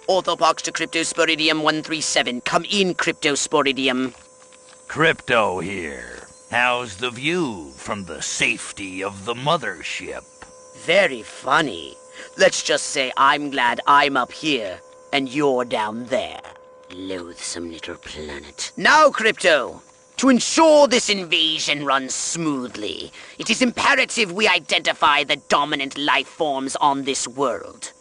Orthopox to Cryptosporidium 137. Come in, Cryptosporidium. Crypto here. How's the view from the safety of the mothership? Very funny. Let's just say I'm glad I'm up here, and you're down there. Loathsome little planet. Now, Crypto! To ensure this invasion runs smoothly, it is imperative we identify the dominant life forms on this world.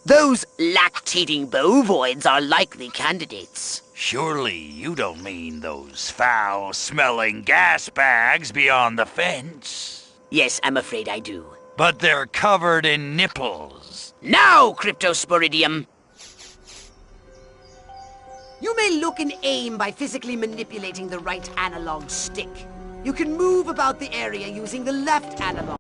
Those lactating bovoids are likely candidates. Surely you don't mean those foul-smelling gas bags beyond the fence? Yes, I'm afraid I do. But they're covered in nipples. Now, Cryptosporidium! You may look and aim by physically manipulating the right analog stick. You can move about the area using the left analog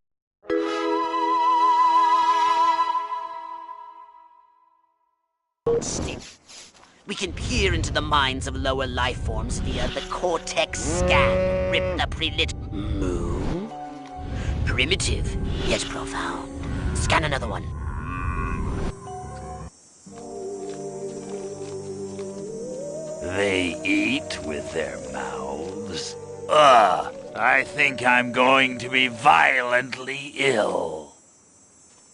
stick. We can peer into the minds of lower life forms via the Cortex scan. Rip the prelit... Moo? Primitive, yet profound. Scan another one. They eat with their mouths? Ugh, I think I'm going to be violently ill.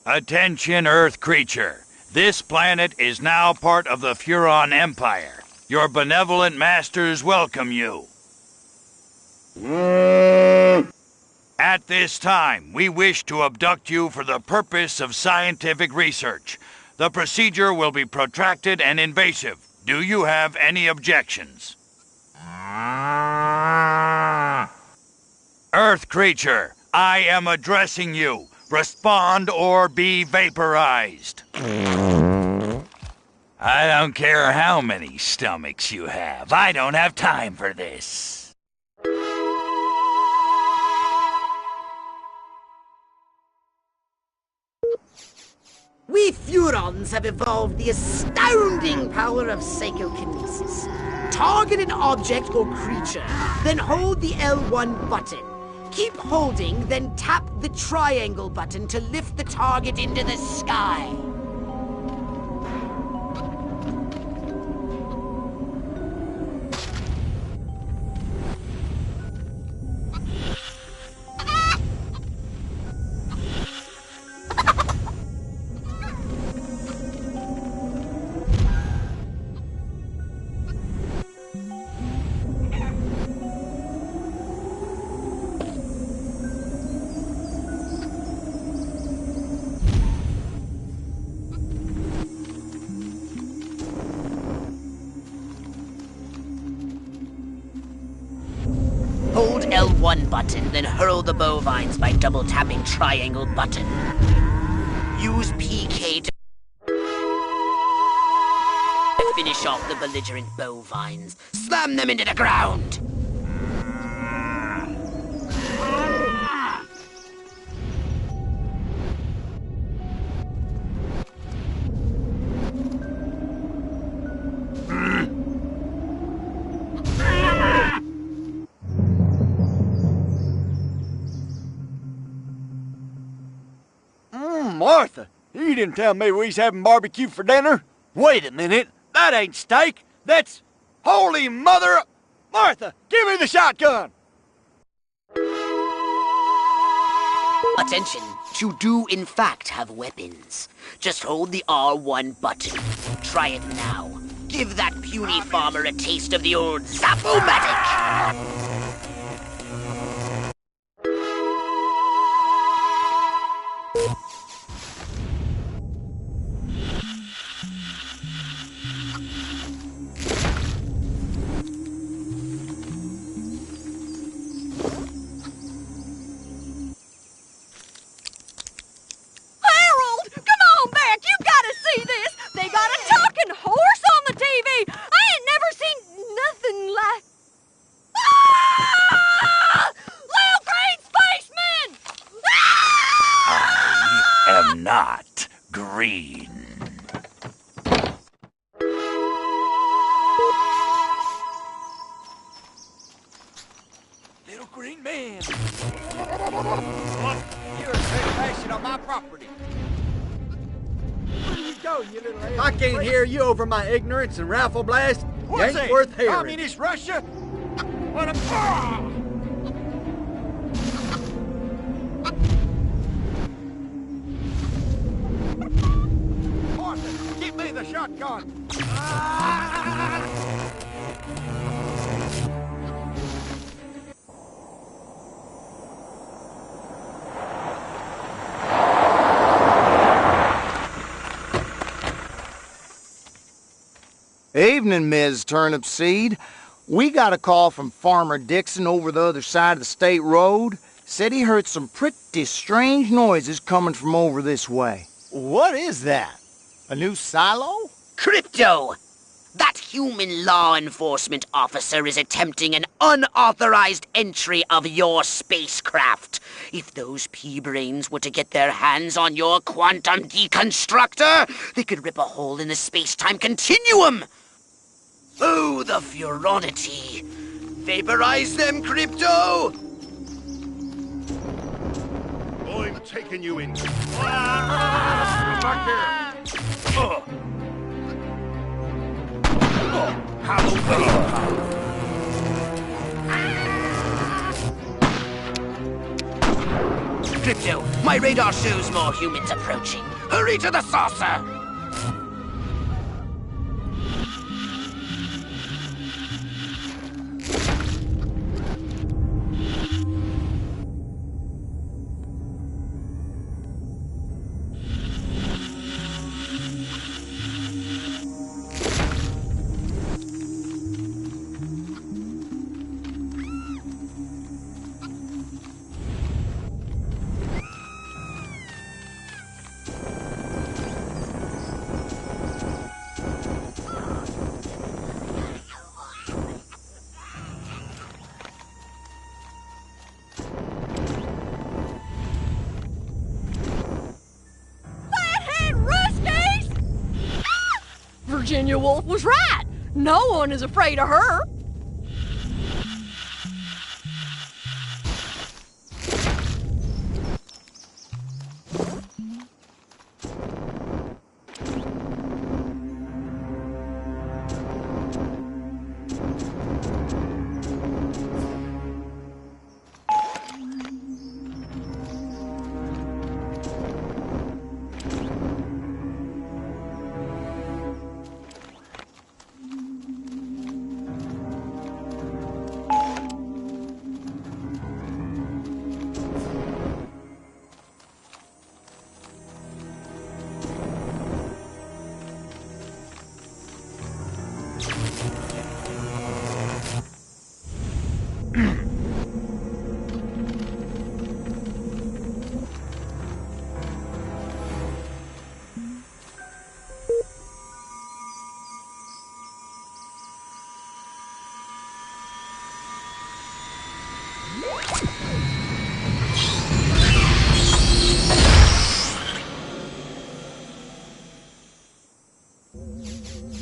Attention, Earth creature. This planet is now part of the Furon Empire. Your benevolent masters welcome you. At this time, we wish to abduct you for the purpose of scientific research. The procedure will be protracted and invasive. Do you have any objections? Earth creature, I am addressing you. Respond or be vaporized. I don't care how many stomachs you have. I don't have time for this. We Furons have evolved the astounding power of psychokinesis. Target an object or creature, then hold the L1 button. Keep holding, then tap the triangle button to lift the target into the sky. Hold L1 button, then hurl the bovines by double-tapping triangle button. Use PK to finish off the belligerent bovines. Slam them into the ground! Martha, you didn't tell me we was having barbecue for dinner? Wait a minute, that ain't steak. That's... Holy mother... Martha, give me the shotgun! Attention, you do in fact have weapons. Just hold the R1 button. Try it now. Give that puny farmer a taste of the old Zap-O-Matic! Not green. Little green man. You're trespassing on my property. What are we go, you little ass. I can't hear you over my ignorance and rifle blast. You ain't worth hearing. Communist Russia? What a... Horton, give me the shotgun. Evening, Ms. Turnipseed. We got a call from Farmer Dixon over the other side of the state road. Said he heard some pretty strange noises coming from over this way. What is that? A new silo? Crypto! That human law enforcement officer is attempting an unauthorized entry of your spacecraft. If those pea-brains were to get their hands on your quantum deconstructor, they could rip a hole in the space-time continuum. Oh, the furonity. Vaporize them, Crypto! I'm taking you in. Back here. Crypto, my radar shows more humans approaching. Hurry to the saucer! Virginia Woolf was right. No one is afraid of her.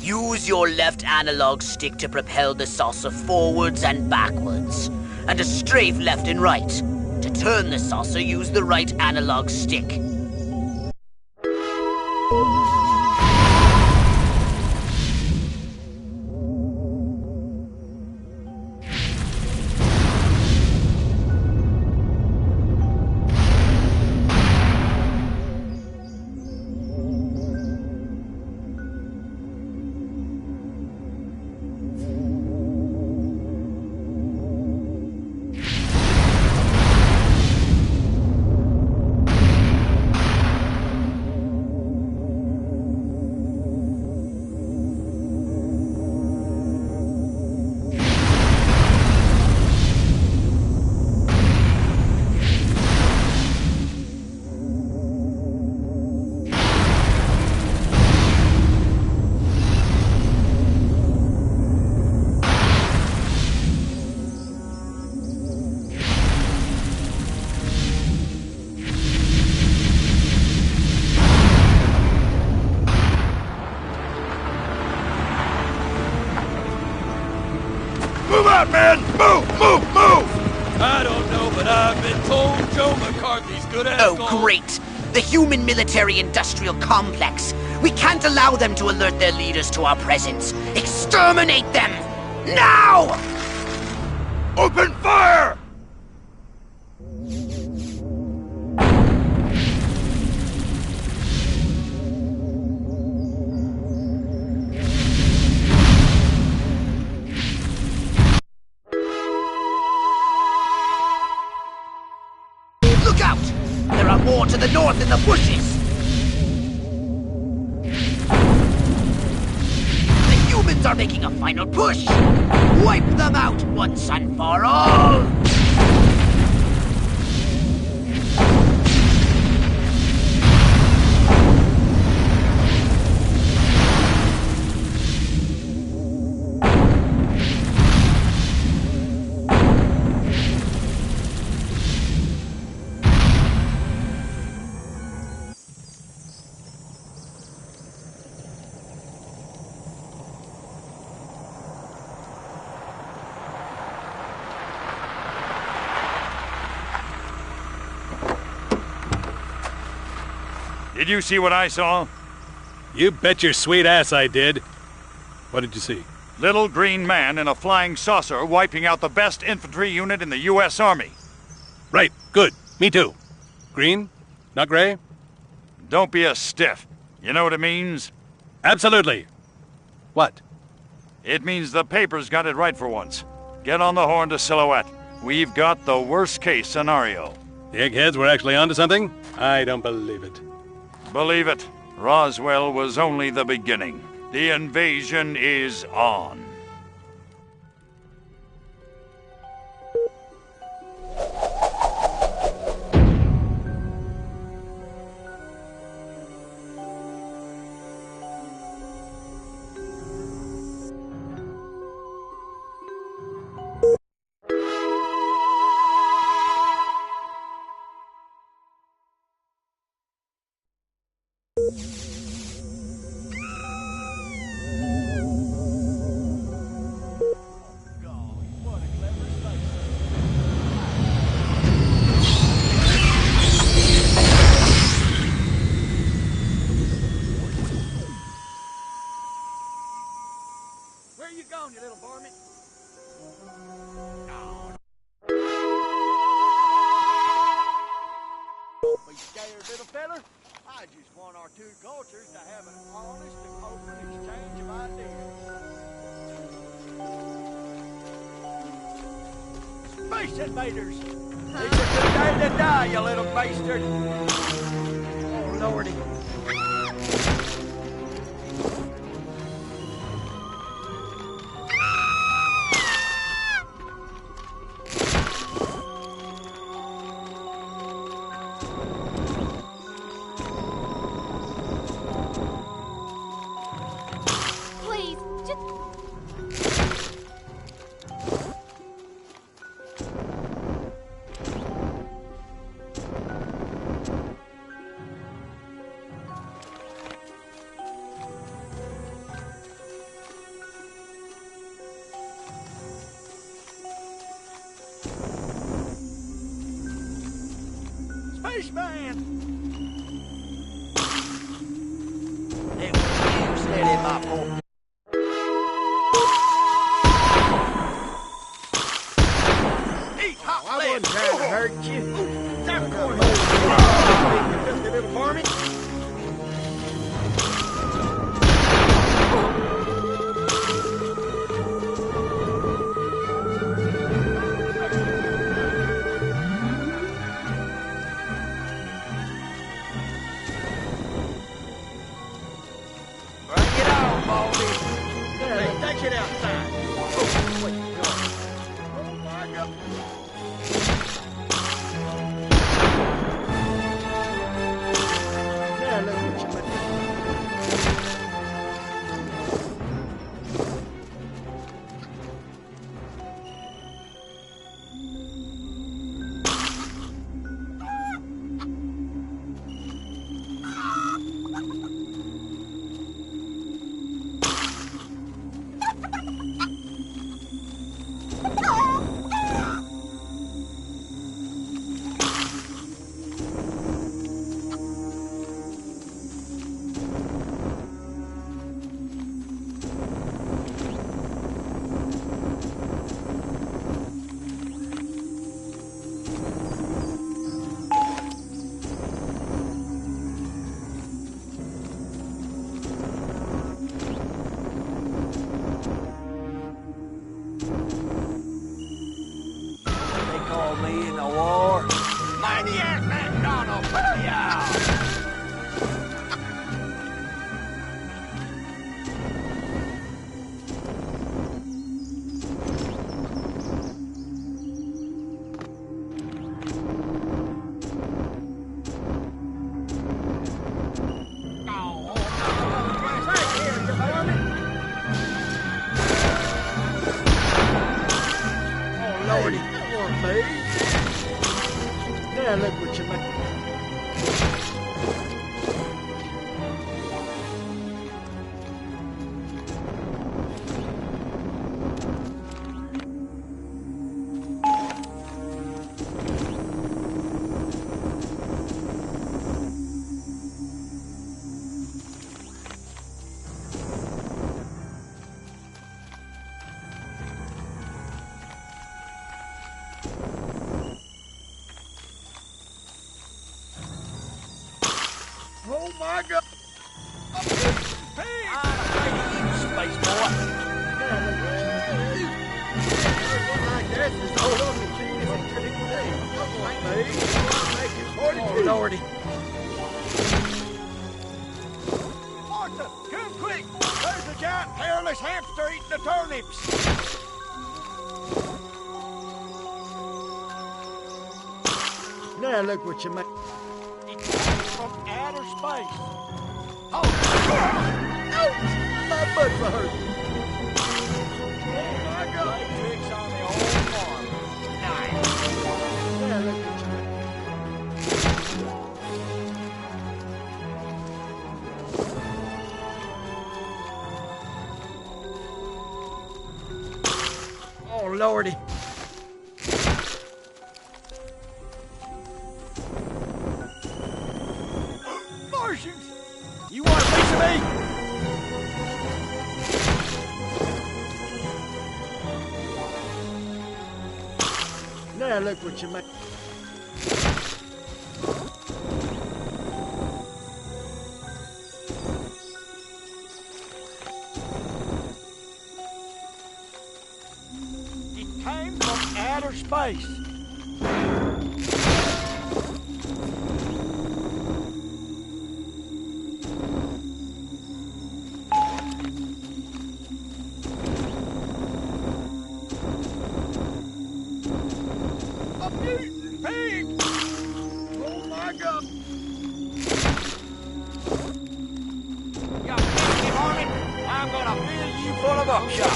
Use your left analog stick to propel the saucer forwards and backwards, and to strafe left and right. To turn the saucer, use the right analog stick. Move out, man! Move! Move! Move! I don't know, but I've been told Joe McCarthy's good as Oh, gold. great! The human military-industrial complex. We can't allow them to alert their leaders to our presence. Exterminate them! Now! Open fire! Look out! There are more to the north in the bushes! The humans are making a final push! Wipe them out once and for all! Did you see what I saw? You bet your sweet ass I did. What did you see? Little green man in a flying saucer wiping out the best infantry unit in the U.S. Army. Right, good. Me too. Green? Not gray? Don't be a stiff. You know what it means? Absolutely. What? It means the paper's got it right for once. Get on the horn to Silhouette. We've got the worst case scenario. The eggheads were actually onto something? I don't believe it. Believe it, Roswell was only the beginning. The invasion is on. Where you going, you little varmint? Don't be scared, little fella. I just want our two cultures to have an honest and open exchange of ideas. Space invaders! It's a good day to die, you little bastard! Oh, lordy. Please, just... Spaceman! It was you, steady, my boy. Eat hot I wasn't trying to hurt you. That cornhole! You filthy little varmint! Bring it on, boys! Oh my God! Space boy. Oh, Lordy. Martha, come quick! There's a giant hairless hamster eating the turnips! Now look what you make. It came from outer space. Oh, my butt's a hurt. Oh my God! Tricks on the old farm. Nice. Now look what you make. Oh Lordy. Martians! You want a piece of me? Now look what you make. It came from outer space. Pig! Oh my God! You pissy varmint! I'm gonna fill you full of buckshot!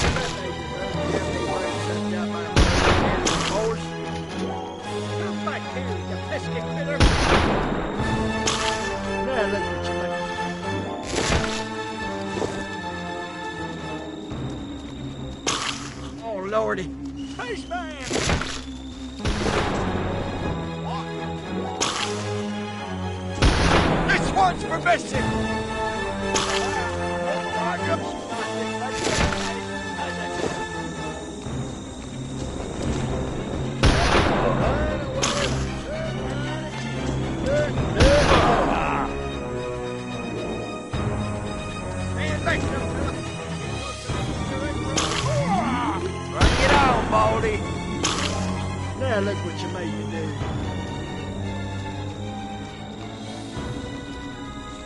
Come back here, you pesky critter! Now look what you make. Oh Lordy! Spaceman! This one's for Bessie! Bring it on, Baldy! Now look what you made me do.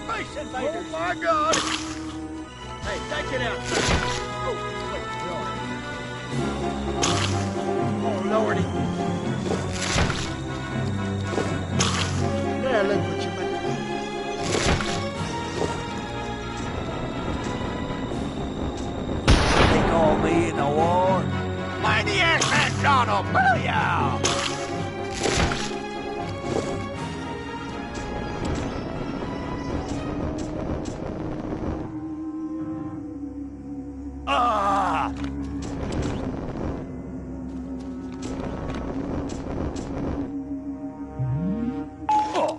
Space invaders! Oh my God! Hey, take it outside! Oh, wait, Lordy! Oh, Lordy! Now look what you made. They call me in the war. Mighty ass man Donald, booyah! Ah! Oh!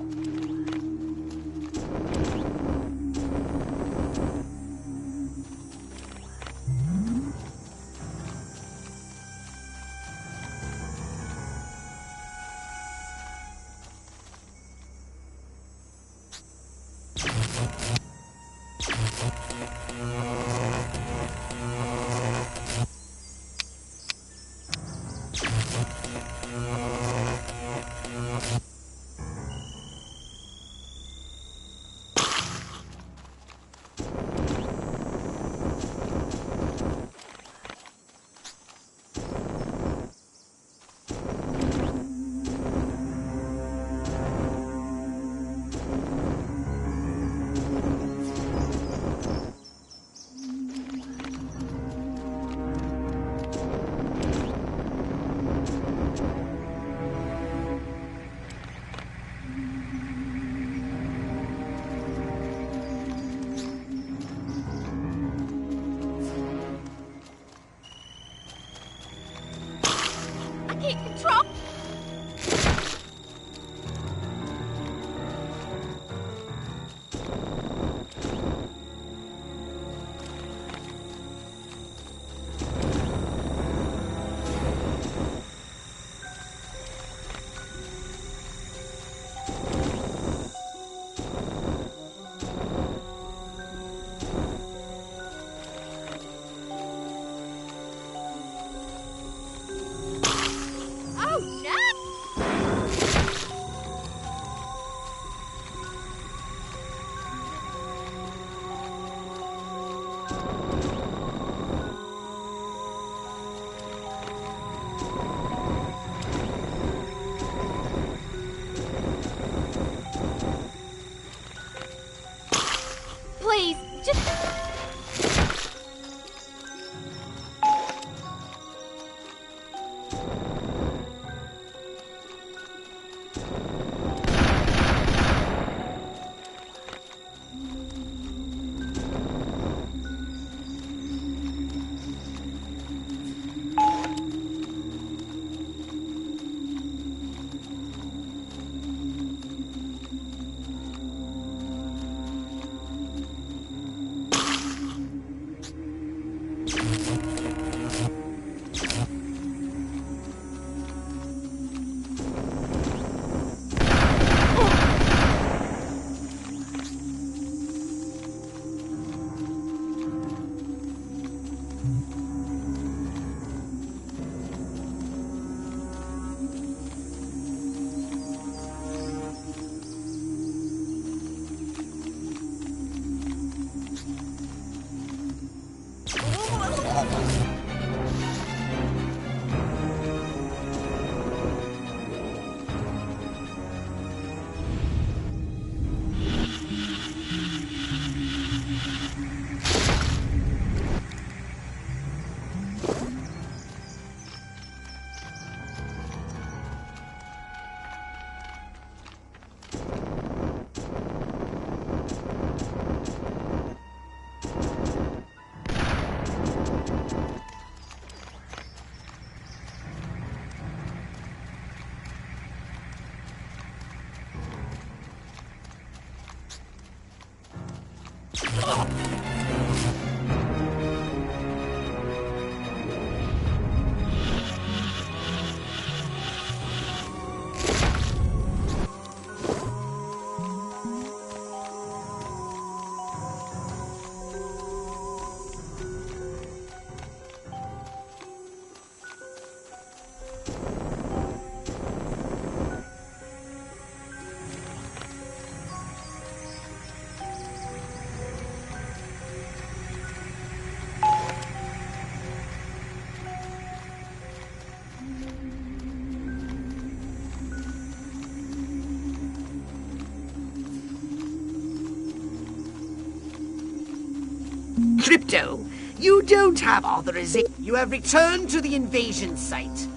Crypto, you don't have authorization. You have returned to the invasion site.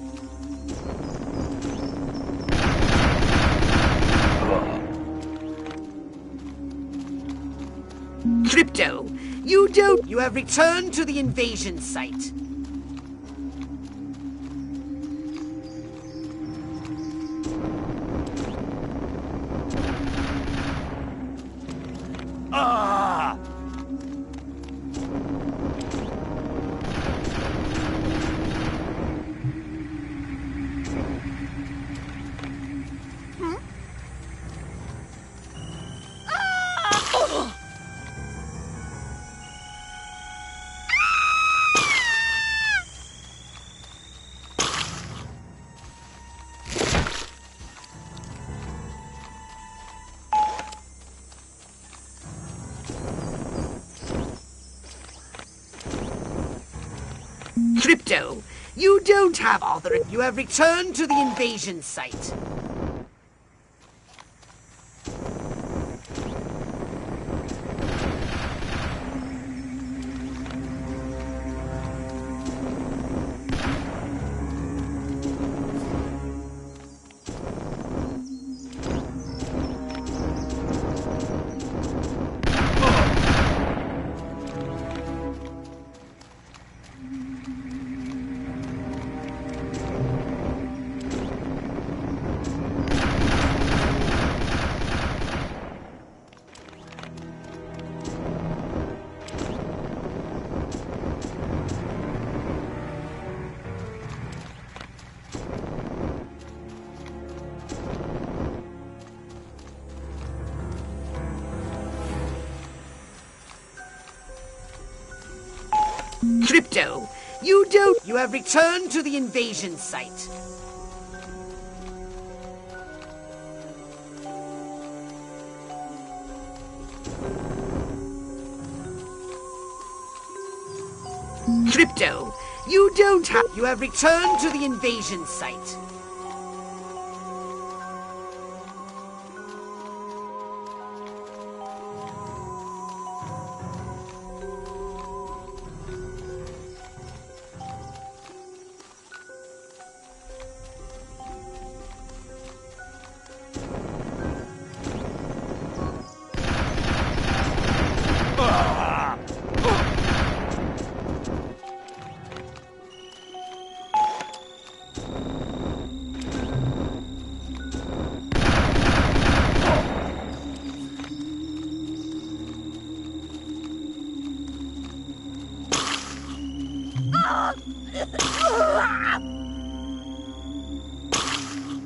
Crypto, you don't. You have returned to the invasion site. Ah! Crypto, you don't have authority. You have returned to the invasion site. Crypto, you don't. You have returned to the invasion site. Crypto, you don't have. You have returned to the invasion site.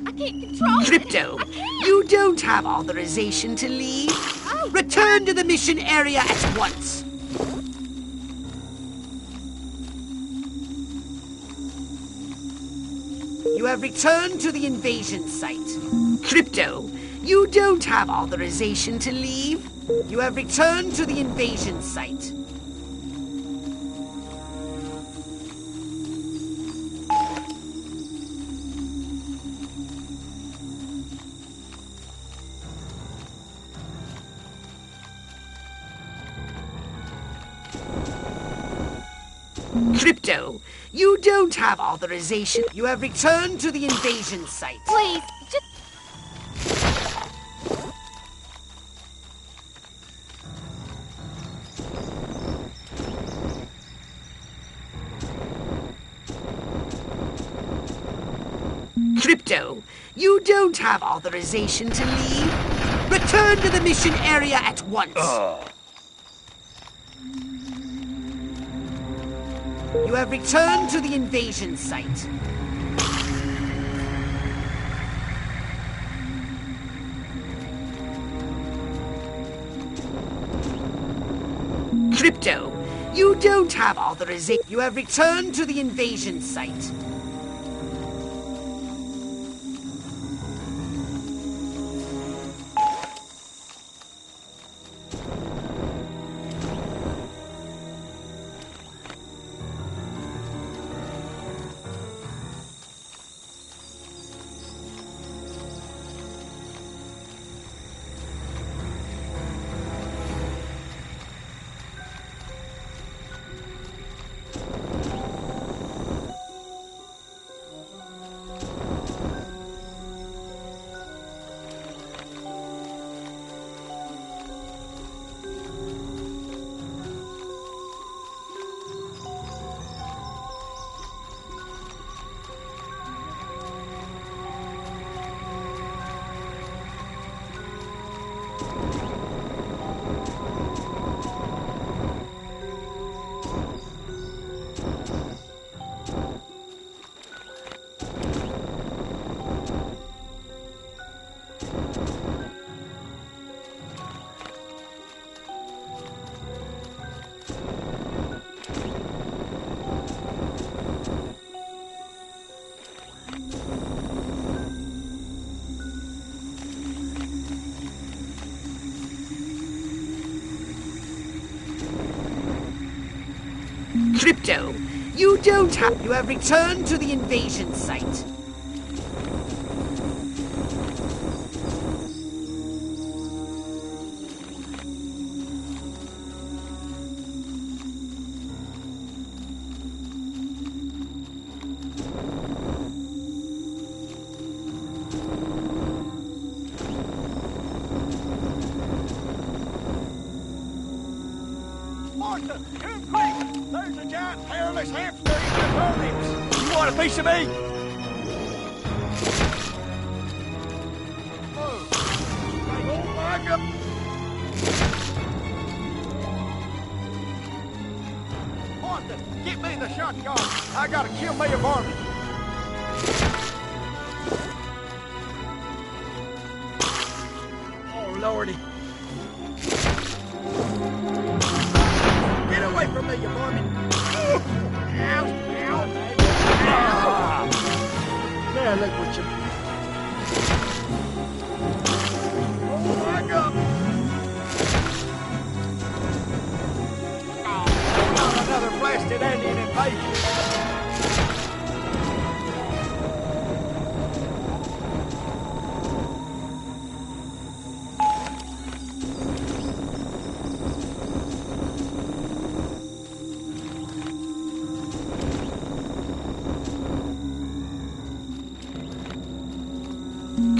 I can't control Crypto, it. you don't have authorization to leave. Return to the mission area at once. You have returned to the invasion site. Crypto, you don't have authorization to leave. You have returned to the invasion site. Crypto, you don't have authorization. You have returned to the invasion site. Please, just... Crypto, you don't have authorization to leave. Return to the mission area at once. You have returned to the invasion site. Crypto, you don't have authorization. You have returned to the invasion site. Crypto, you don't have... You have returned to the invasion site. Martha, come quick! There's a giant hairless hamster eating the turnips! You want a piece of me? Oh my God! Martha, get me the shotgun! I gotta kill me a varmint! Oh, Lordy! Get away from me, you varmint! Ow! Ow! Ow! There, look what you... Oh, my God! Oh, not another blasted Indian invasion!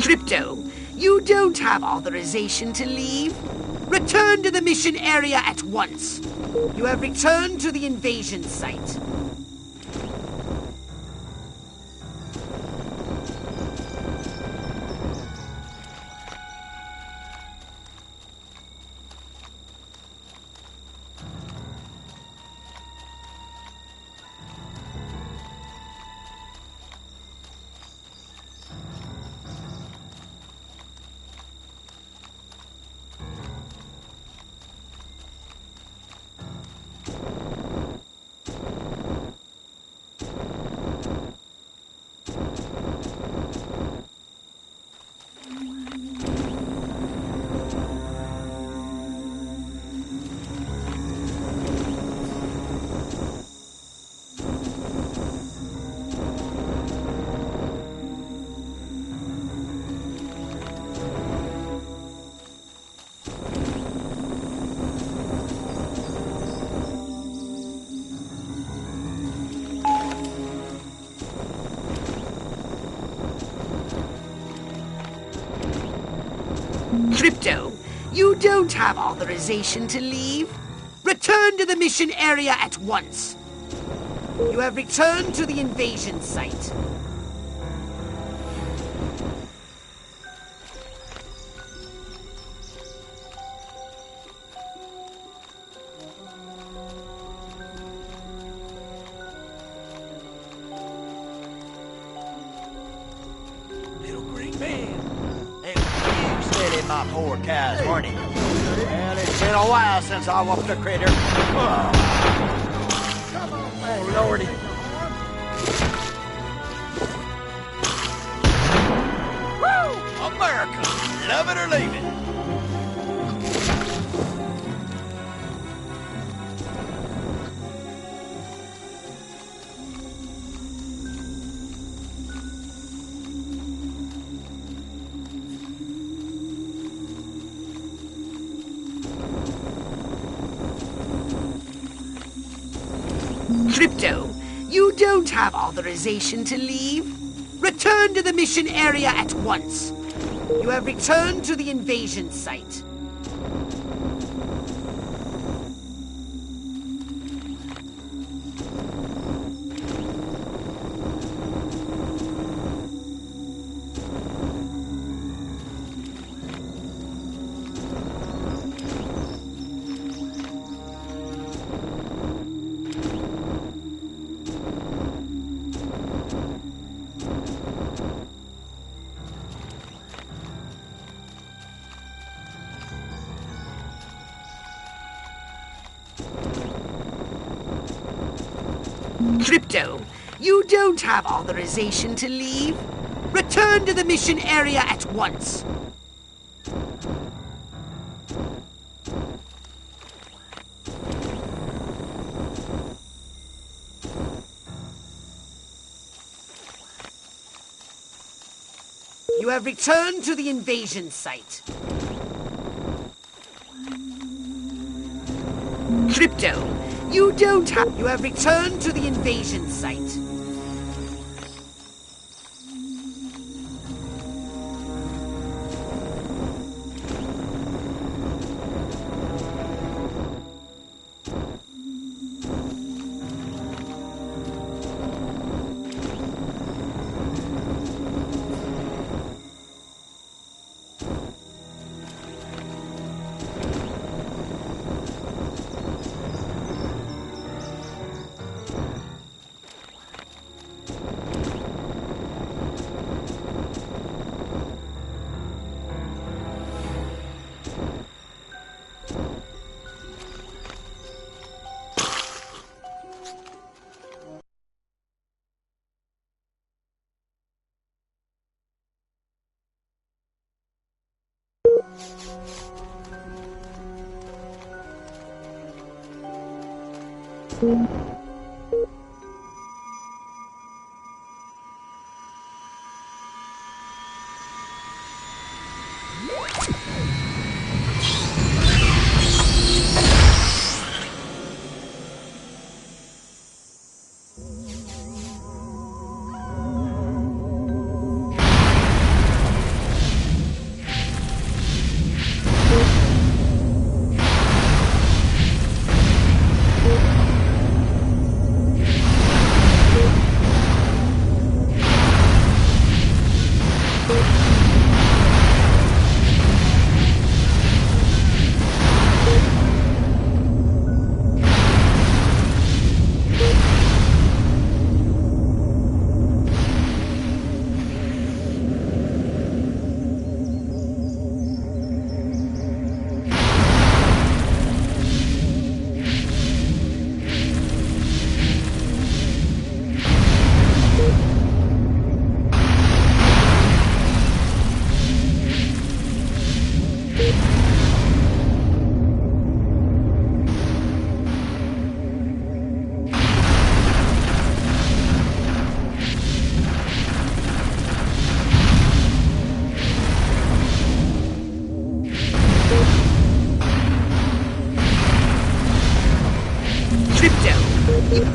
Crypto, you don't have authorization to leave. Return to the mission area at once. You have returned to the invasion site. Crypto, you don't have authorization to leave. Return to the mission area at once. You have returned to the invasion site. Little green man. It was you steady my poor cows, weren't it? Well, it's been a while since I whooped a critter. Oh, oh Lordy. Woo! America! Love it or leave it. Crypto, you don't have authorization to leave. Return to the mission area at once. You have returned to the invasion site. Crypto, you don't have authorization to leave. Return to the mission area at once. You have returned to the invasion site. Crypto, you don't have... You have returned to the invasion site.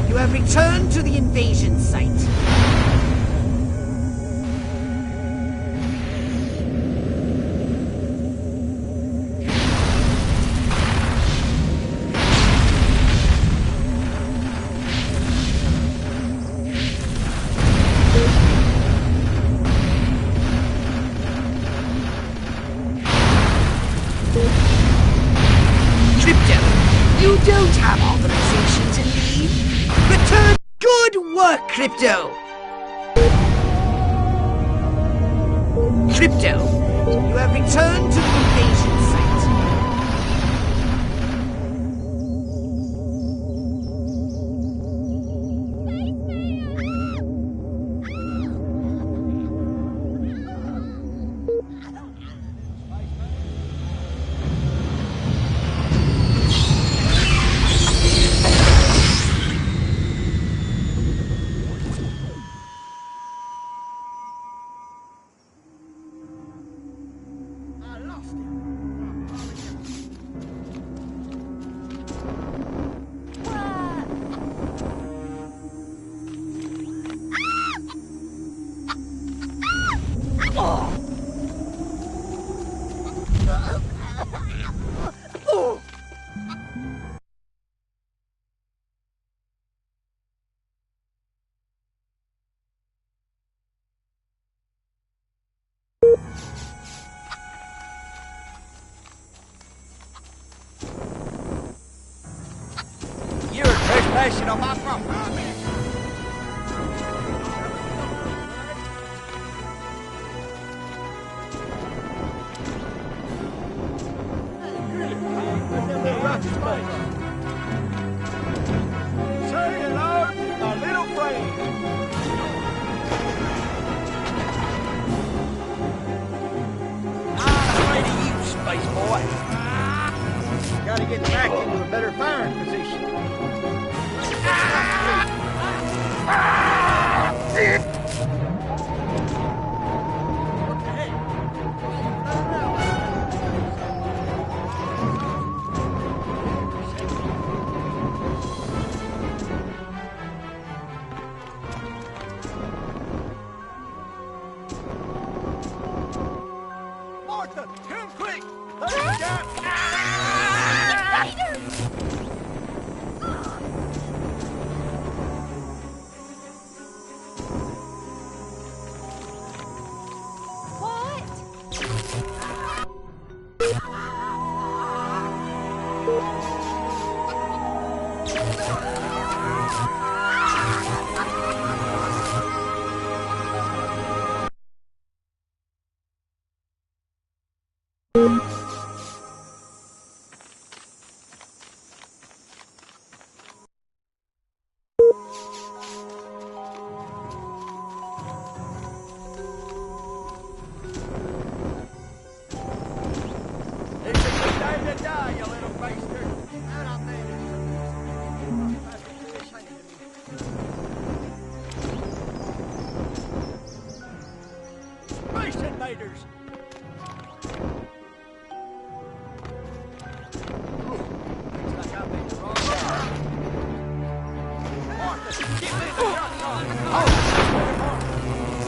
You have returned to the invasion site. You don't have authorization to leave. Return. Good work, Crypto. Crypto, you have returned to the invasion site. You're trespassing on my property. Say hello to my little friend. I'm afraid of you, space boy. Gotta get back into a better firing position. What the heck?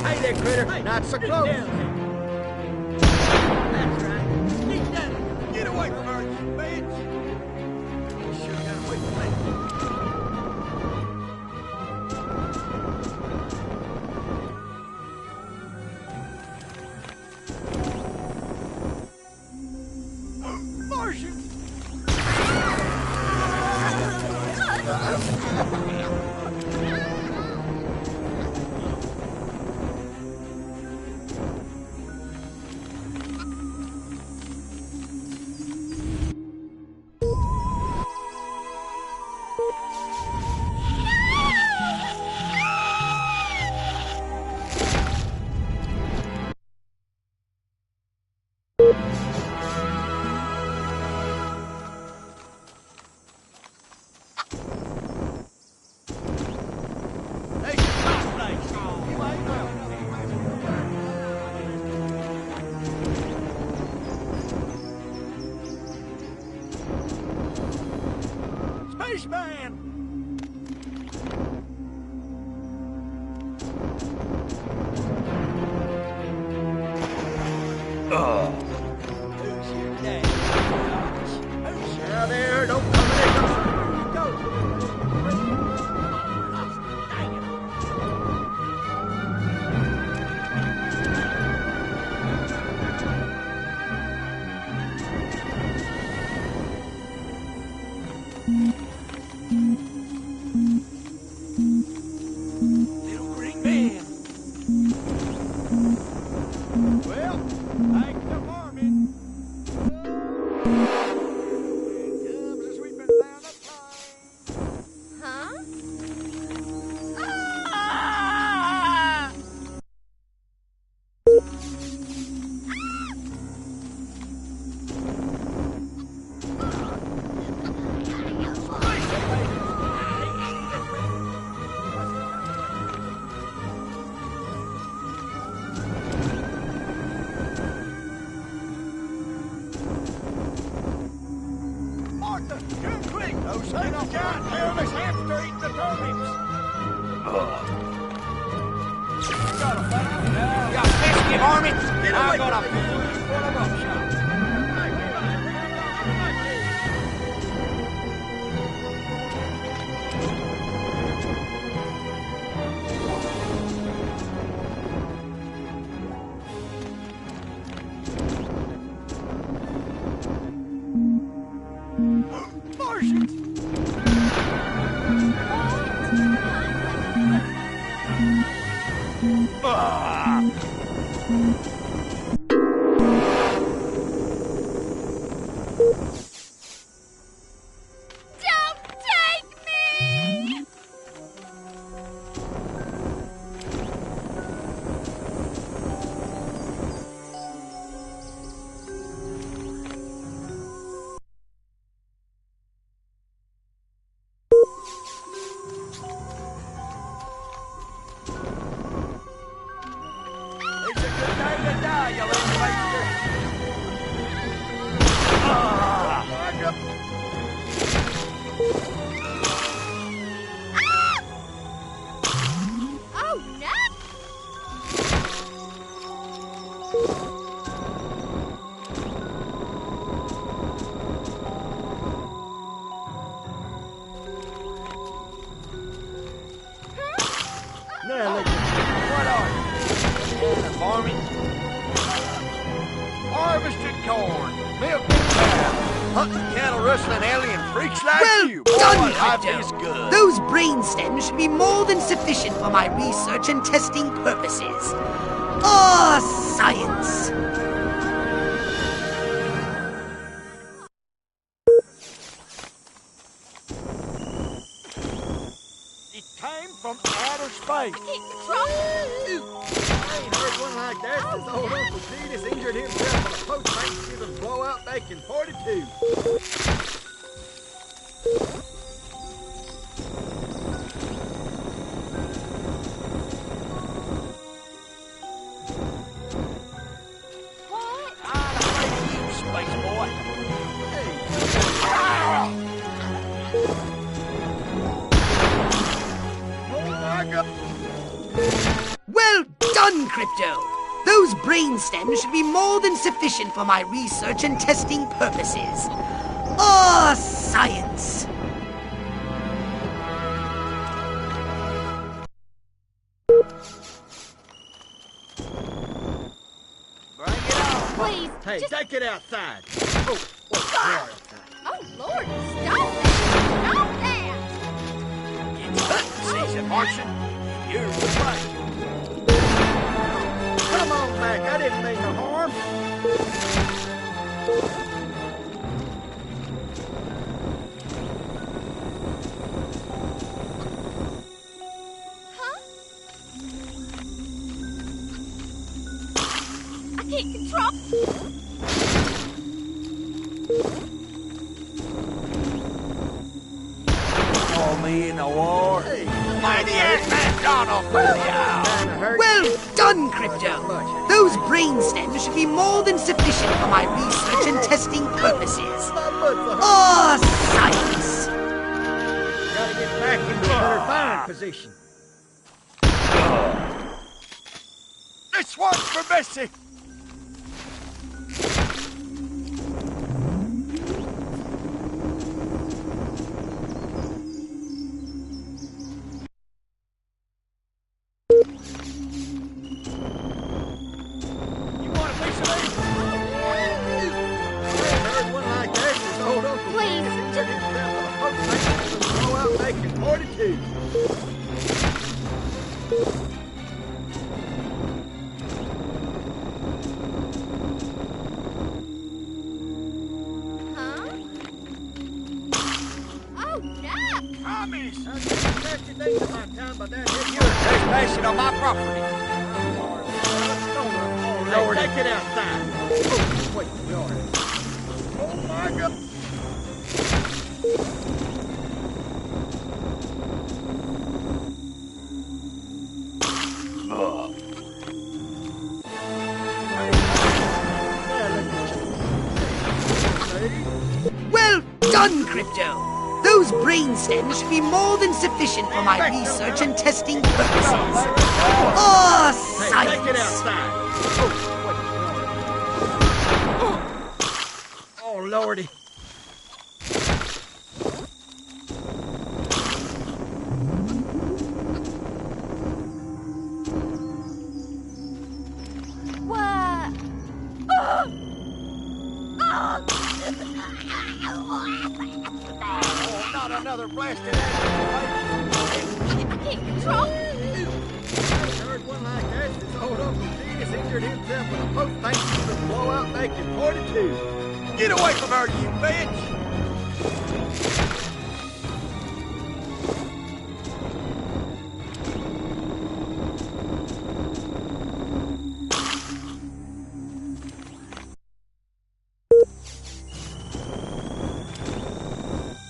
Hey there, critter. Not so close. That's right. Sneak down. Get away from her, you bitch. You sure got away from me. Martians! Spaceman! Who's your daddy? Who's your there? Don't come in there. Go. Dang it. Little green man. Well, thanks for farming. Here comes a sweeping down the line. Huh? Martha, come quick! Those things giant hairless hamster eating the turnips! You got a foul now. You pesky varmints! Get away I'm gonna from me. Full of upshot. Martians! Don't take me! hunting cattle rustling alien freaks like Well you. done, Boy, life Crypto. is good. Those brain stems should be more than sufficient for my research and testing purposes. Ah, science! It came from outer space. I ain't heard one like that since old Uncle Cletus injured himself on a post-Thanksgiving blowout back in 42. I'm afraid of you, space boy. Oh my God! Well done, Crypto! Those brain stems should be more than sufficient for my research and testing purposes. Ah, science! Bring it on. Please, Hey, just... take it outside. Oh, wait, you're outside. Oh, Lord, stop that! Stop that! It's hunting season, Martian. You're right. Come on back. I didn't mean no harm. Huh? I can't control... Call me in the war. Mighty ass man Donald. Well done, Crypto! Those brain stems should be more than sufficient for my research and testing purposes. Ah, science! Gotta get back into her firing position. This one's for Bessie. You want a piece of me? I haven't heard one like that since old Uncle Please, Cletus injured himself on a post-Thanksgiving blowout back in 42. Huh? Oh, no! Promise! I'll get the nasty things of my time by that. You're trespassing on my property. Lord, take it outside. Oh, wait, Lord. Oh, my God. Well done, Crypto! Those brain stems should be more than sufficient for my research and testing purposes. Ah, Hey, take it science! outside. Oh, wait, Lord. Oh, Lordy. What? Oh, not another blasted ass. I can't control... I heard one like that since old Uncle Cletus injured himself in a post-Thanksgiving blowout back in 42. Get away from her, you bitch!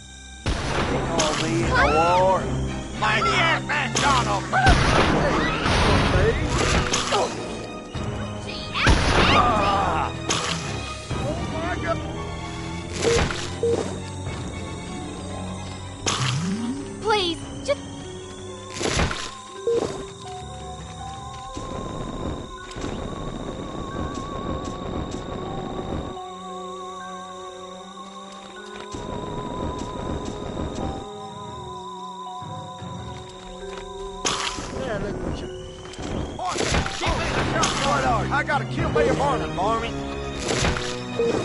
Call me in the war. Mighty ass man Donald. Oh my God. Please, just... Yeah, look what you... Martin, keep me the shot, I gotta kill me a Martin, Marmy.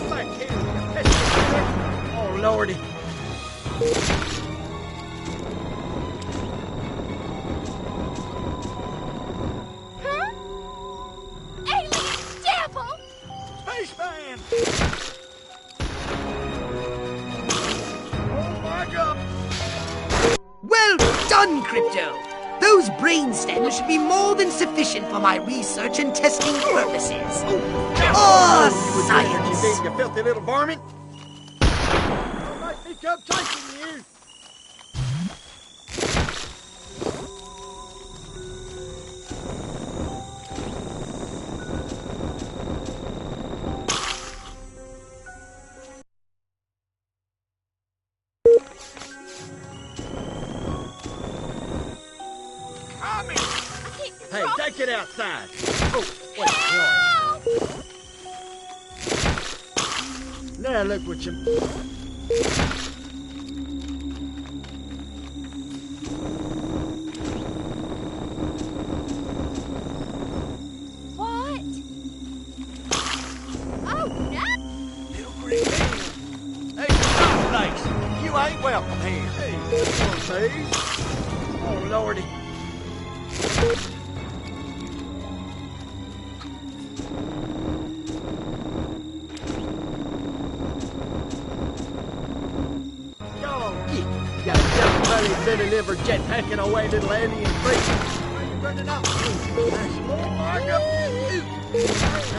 Black Henry, lordy. Huh? Alien devil! Spaceman! Oh my God! Well done, Crypto! Those brain stems should be more than sufficient for my research and testing purposes. Oh, science! You filthy little varmint! Don't make me come chasing you! Hey, take it outside. Oh, wait, sorry. Now look what you... What? Oh, no! Little green man. Hey, stop, place. You ain't welcome here. Hey, please. Oh, lordy. Got a young belly belly liver jetpacking away little alien creature. Running up. Oh my God. I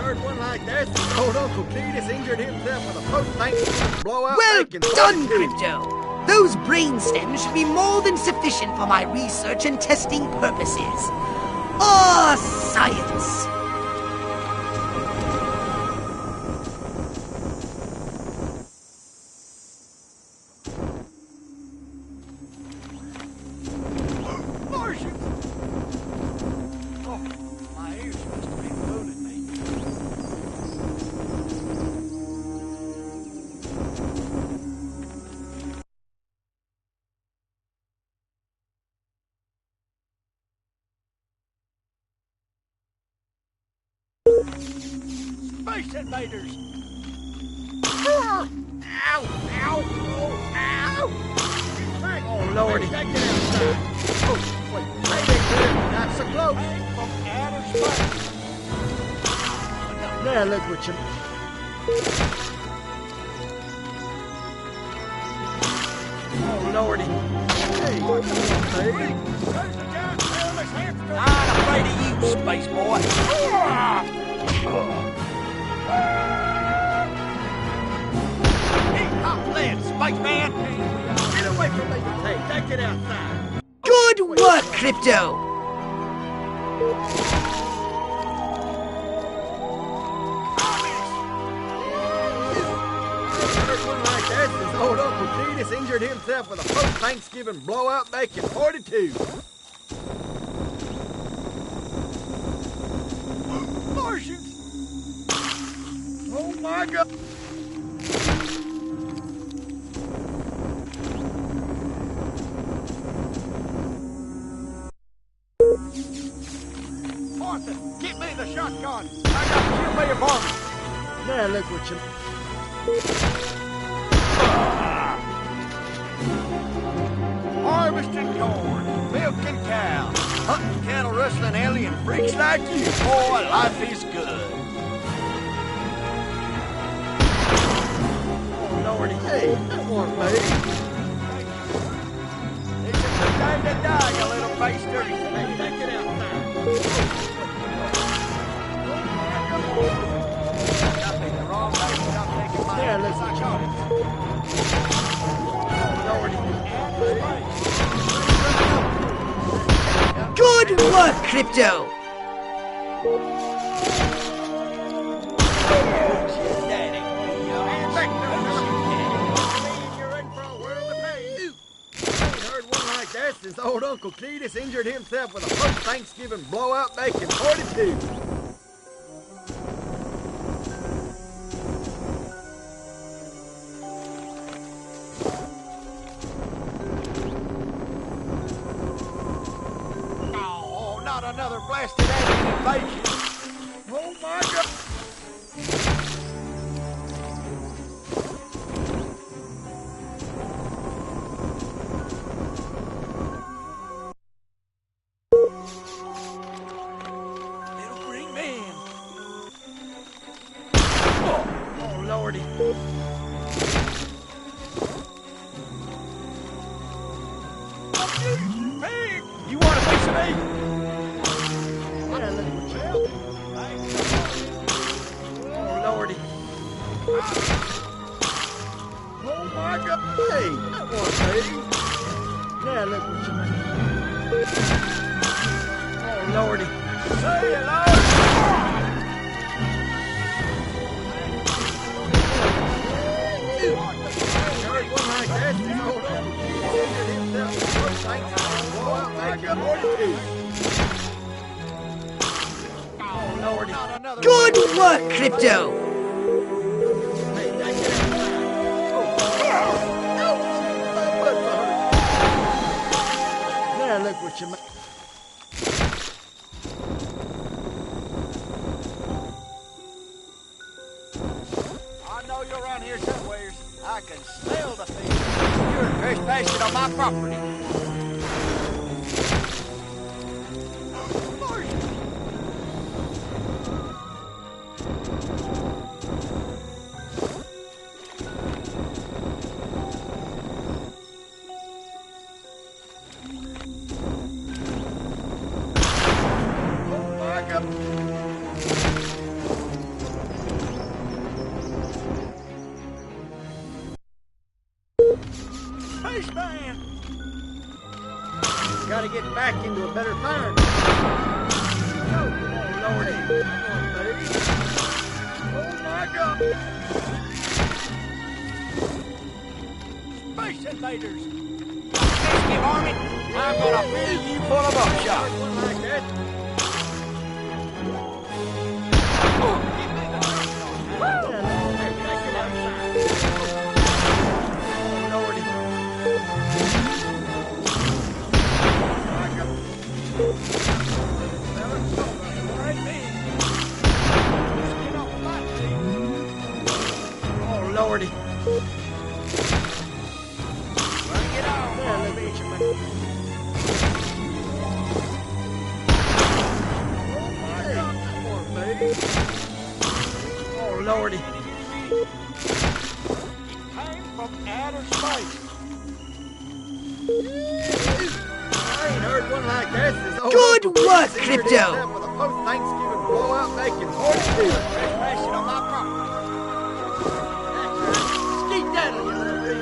heard one like that since old Uncle Cletus injured himself with a post-Thanksgiving blowout. Well bacon done, barbecue. Crypto! Those brain stems should be more than sufficient for my research and testing purposes. Oh, science! Martians! Oh, my ears must have been fooling me. Space invaders! Ow! Ow! Oh, ow! Oh, lordy. Take it outside. Oh, wait. Maybe good. Not so close. From outer space. Now look what you... Oh, lordy. Hey, what's up, baby? There's the giant tailless hamster. I'm afraid of you, space boy. Hey, hop land, spaceman. Get away from me. Hey, take it outside. Good work, Crypto! Heard one like that since old Uncle Cletus injured himself with a post-Thanksgiving blowout bacon 42. Martians! Oh my God! Martha, get me the shotgun! I got to kill me a varmint! Now look what you... Harvesting corn, milking cows, hunting cattle, rustling alien freaks like you. Boy, life is good. Oh, lordy, hey, that wasn't me. It's a good time to die, you little baster. Hey, take it outside. Got me the wrong way. Stop taking my antipsychotics. Good work, Crypto! Since old Uncle Cletus injured himself with a post-Thanksgiving blowout bacon 42. Oh, not another blasted alien invasion. Oh my God. Oh, Lordy. Oh, my God. Hey, that was me. Now look what you made. Oh, Lordy. Say hello. One like that, you hold on. Oh, Lordy. Good work, Crypto! Now look what you made. I know you're around here somewhere. I can smell the fish. You're trespassing on my property. Spaceman! Gotta get back into a better pattern. Oh, Lordy. Come on, baby. Oh, my God. Space invaders! Pesky varmint! I'm gonna fill you full of buckshot. One like that. Oh, Lordy. Bring it on, let me eat your Oh, Lordy. It came from outer space. I ain't heard one like that since Good work, Crypto! With a post-Thanksgiving blowout making horse trespassing on my property. That's right. Skeet down, you little bitty.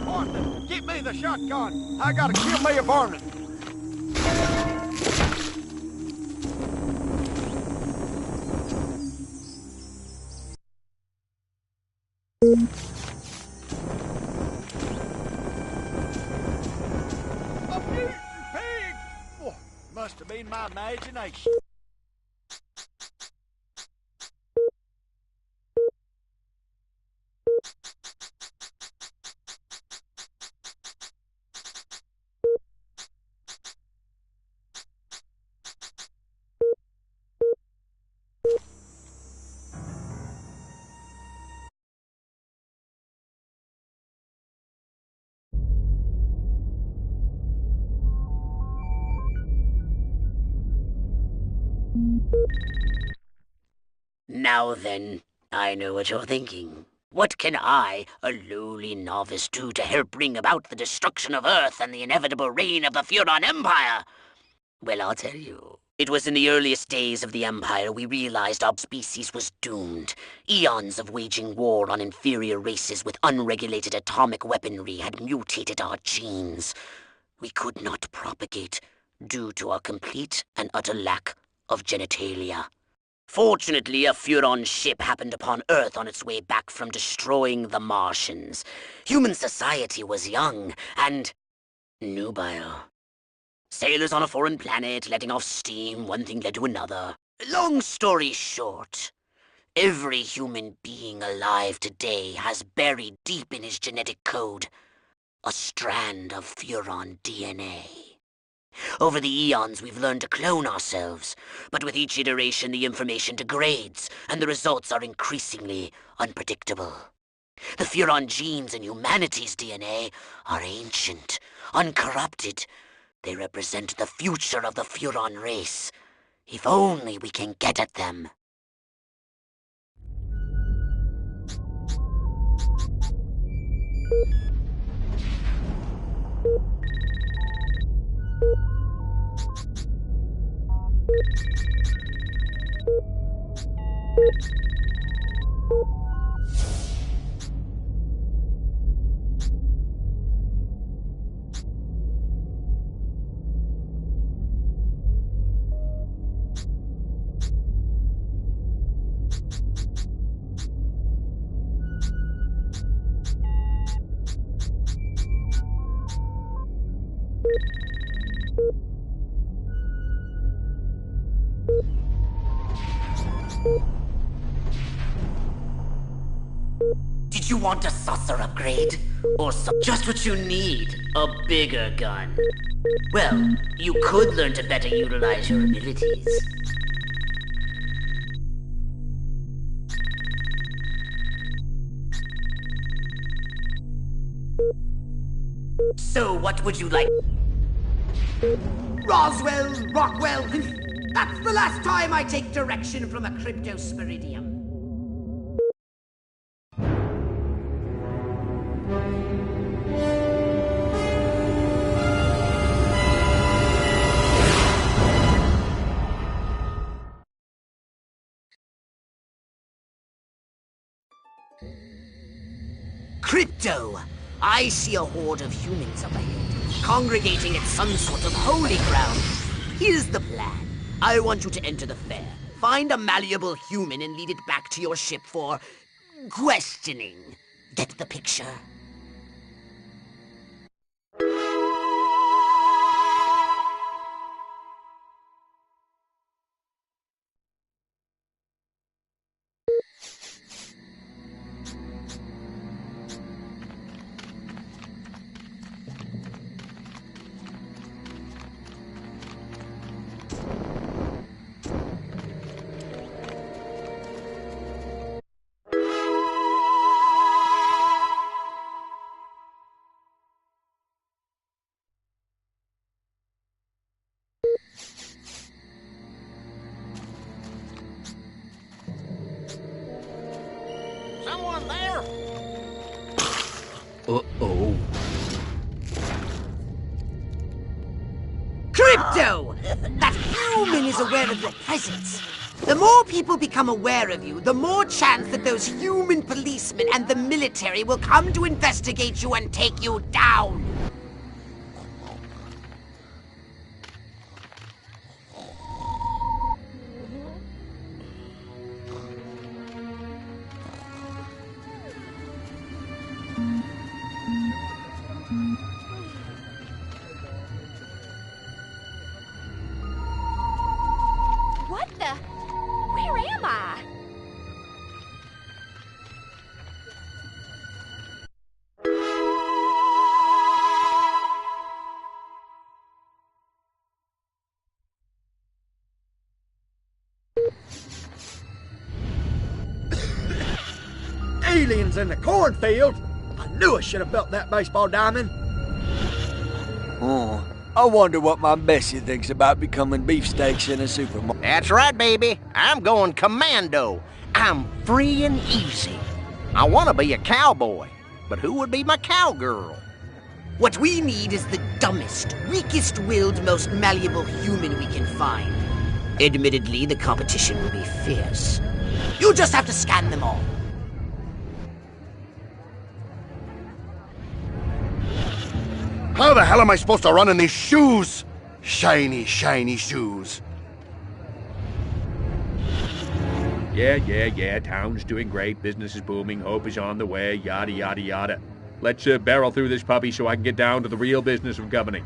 Barnum, get me the shotgun. I gotta kill me a varmint. A mutant pig! Oh, must have been my imagination. Now then, I know what you're thinking. What can I, a lowly novice, do to help bring about the destruction of Earth and the inevitable reign of the Furon Empire? Well, I'll tell you. It was in the earliest days of the Empire we realized our species was doomed. Eons of waging war on inferior races with unregulated atomic weaponry had mutated our genes. We could not propagate due to our complete and utter lack of genitalia. Fortunately, a Furon ship happened upon Earth on its way back from destroying the Martians. Human society was young and nubile. Sailors on a foreign planet letting off steam, one thing led to another. Long story short, every human being alive today has buried deep in his genetic code a strand of Furon DNA. Over the eons, we've learned to clone ourselves, but with each iteration the information degrades, and the results are increasingly unpredictable. The Furon genes in humanity's DNA are ancient, uncorrupted. They represent the future of the Furon race. If only we can get at them. Did you want a saucer upgrade? Or just what you need, a bigger gun? Well, you could learn to better utilize your abilities. So, what would you like? Roswell, Rockwell, that's the last time I take direction from a cryptosporidium. Crypto! I see a horde of humans up ahead, congregating at some sort of holy ground. Here's the plan. I want you to enter the fair, find a malleable human and lead it back to your ship for questioning. Get the picture? Someone there? Uh-oh. Crypto! That human is aware of your presence. The more people become aware of you, the more chance that those human policemen and the military will come to investigate you and take you down. What the? Where am I? Aliens in the cornfield? I knew I should have built that baseball diamond. Oh, I wonder what my Bessie thinks about becoming beefsteaks in a supermarket. That's right, baby. I'm going commando. I'm free and easy. I want to be a cowboy, but who would be my cowgirl? What we need is the dumbest, weakest-willed, most malleable human we can find. Admittedly, the competition will be fierce. You'll just have to scan them all. How the hell am I supposed to run in these shoes? Shiny, shiny shoes. Yeah. Town's doing great. Business is booming. Hope is on the way. Yada, yada, yada. Let's barrel through this puppy so I can get down to the real business of governing.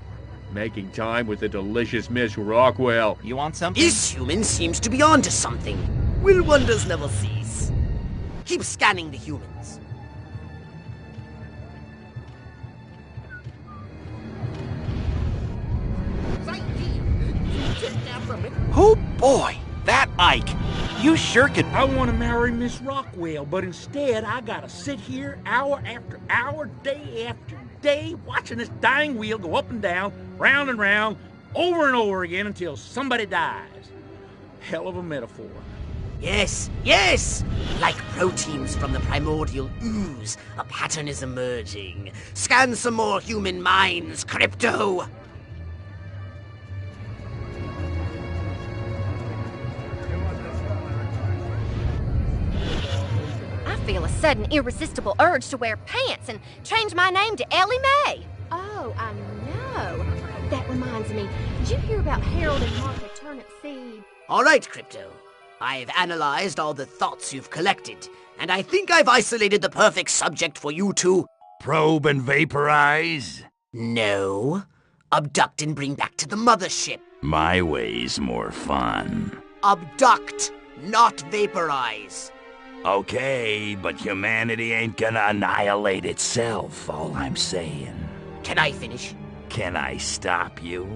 Making time with the delicious Miss Rockwell. You want something? This human seems to be onto something. Will wonders never cease? Keep scanning the humans. Oh boy, that Ike. You sure could. I want to marry Miss Rockwell, but instead I gotta sit here hour after hour, day after day, watching this dying wheel go up and down, round and round, over and over again until somebody dies. Hell of a metaphor. Yes, yes! Like proteins from the primordial ooze, a pattern is emerging. Scan some more human minds, Crypto! I feel a sudden irresistible urge to wear pants and change my name to Ellie Mae. Oh, I know. That reminds me, did you hear about Harold and Martha Turnip Seed? All right, Crypto. I've analyzed all the thoughts you've collected, and I think I've isolated the perfect subject for you to... Probe and vaporize? No. Abduct and bring back to the mothership. My way's more fun. Abduct, not vaporize. Okay, but humanity ain't gonna annihilate itself, all I'm saying. Can I finish? Can I stop you?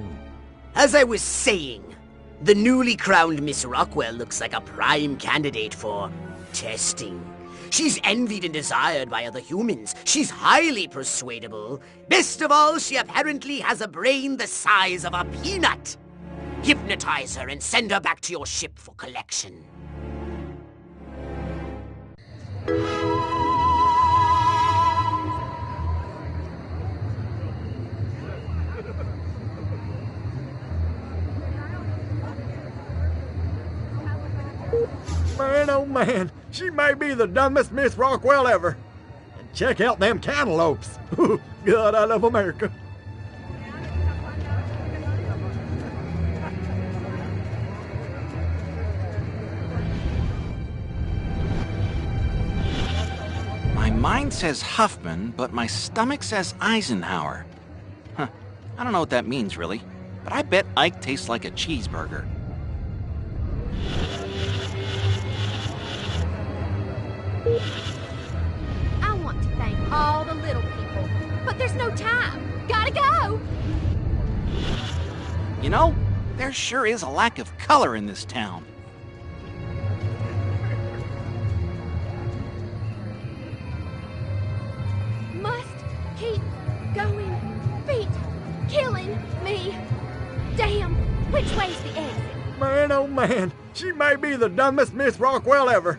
As I was saying, the newly crowned Miss Rockwell looks like a prime candidate for testing. She's envied and desired by other humans. She's highly persuadable. Best of all, she apparently has a brain the size of a peanut. Hypnotize her and send her back to your ship for collection. Man, oh man, she may be the dumbest Miss Rockwell ever. And check out them cantaloupes. God, I love America. My mind says Huffman, but my stomach says Eisenhower. Huh. I don't know what that means, really. But I bet Ike tastes like a cheeseburger. I want to thank all the little people, but there's no time. Gotta go! You know, there sure is a lack of color in this town. Must keep going. Feet killing me. Damn, which way's the exit? Man, oh man, she may be the dumbest Miss Rockwell ever.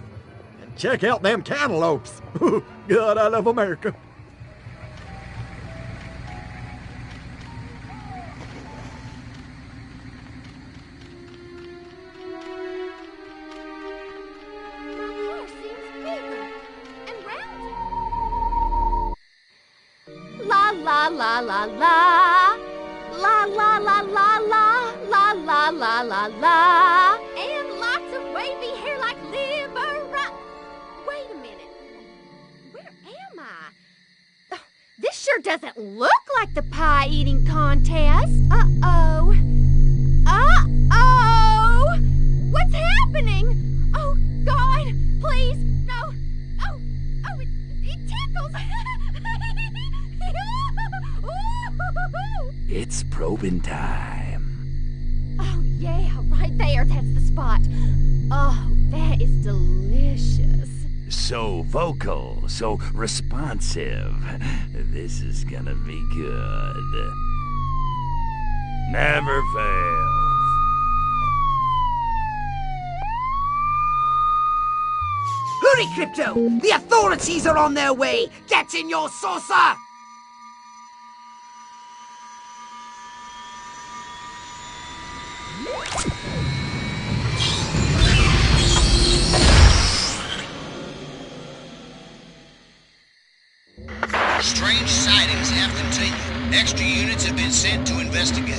And check out them cantaloupes. God, I love America. La la la la la. La la la la la. La la la la la. And lots of wavy hair like liver. Wait a minute. Where am I? Oh, this sure doesn't look like the pie eating contest. Uh-oh. Uh-oh! What's happening? Oh, God, please, no. Oh, it tickles. It's probing time. Oh, yeah, right there. That's the spot. Oh, that is delicious. So vocal, so responsive. This is gonna be good. Never fails. Hurry, Crypto! The authorities are on their way! Get in your saucer! Strange sightings have continued. Extra units have been sent to investigate.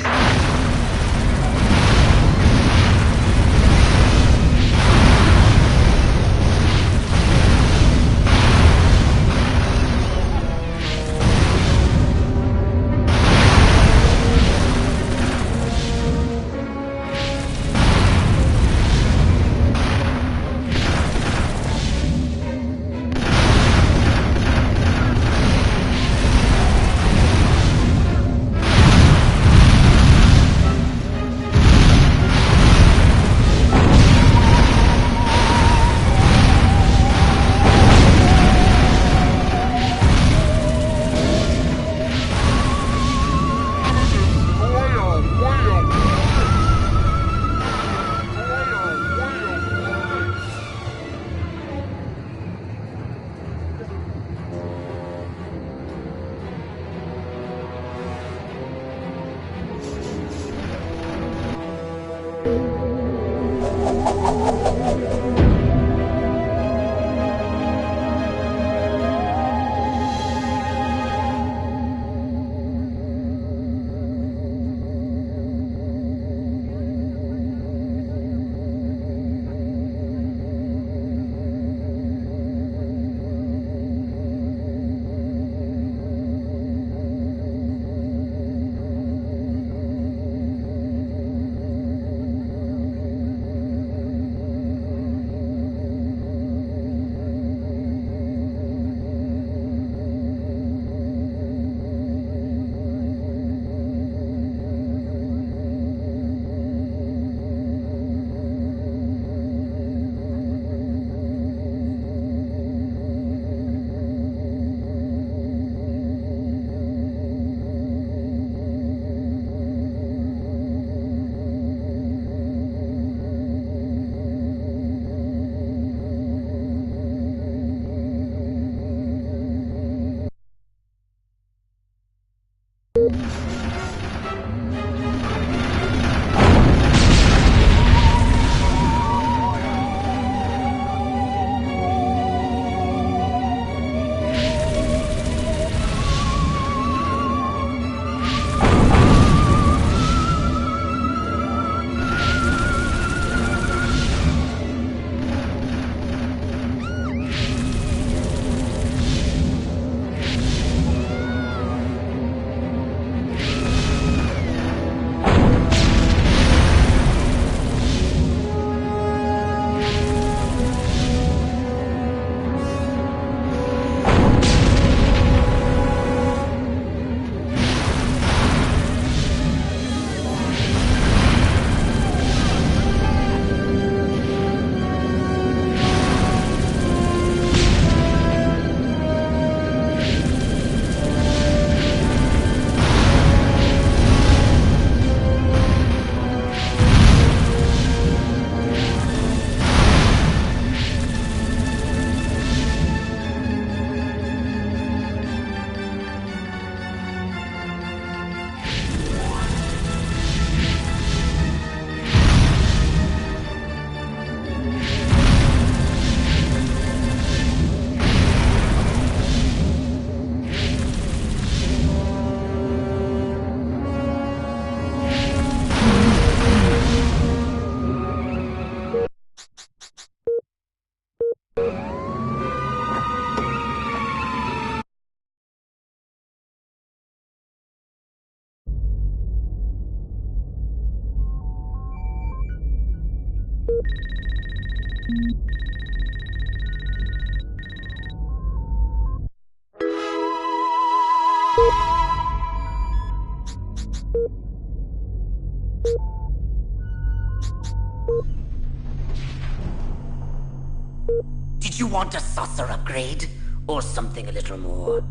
Did you want a saucer upgrade? Or something a little more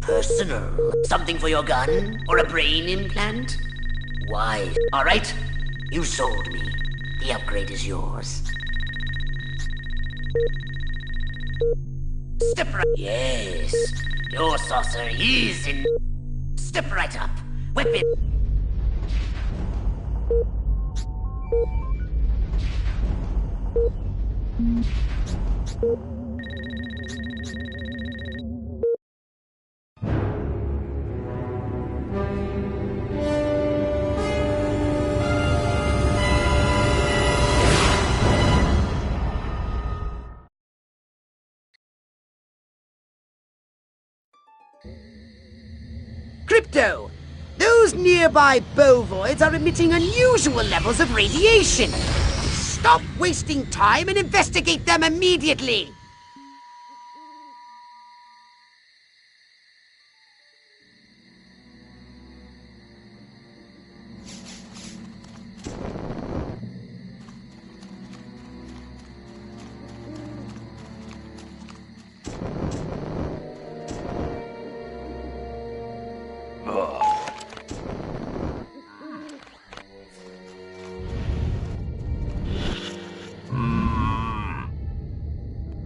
personal? Something for your gun? Or a brain implant? Why? Alright, you sold me. The upgrade is yours. Step right. Yes, your saucer is in. Step right up. Weapon. Crypto! Those nearby bovoids are emitting unusual levels of radiation. Stop wasting time and investigate them immediately!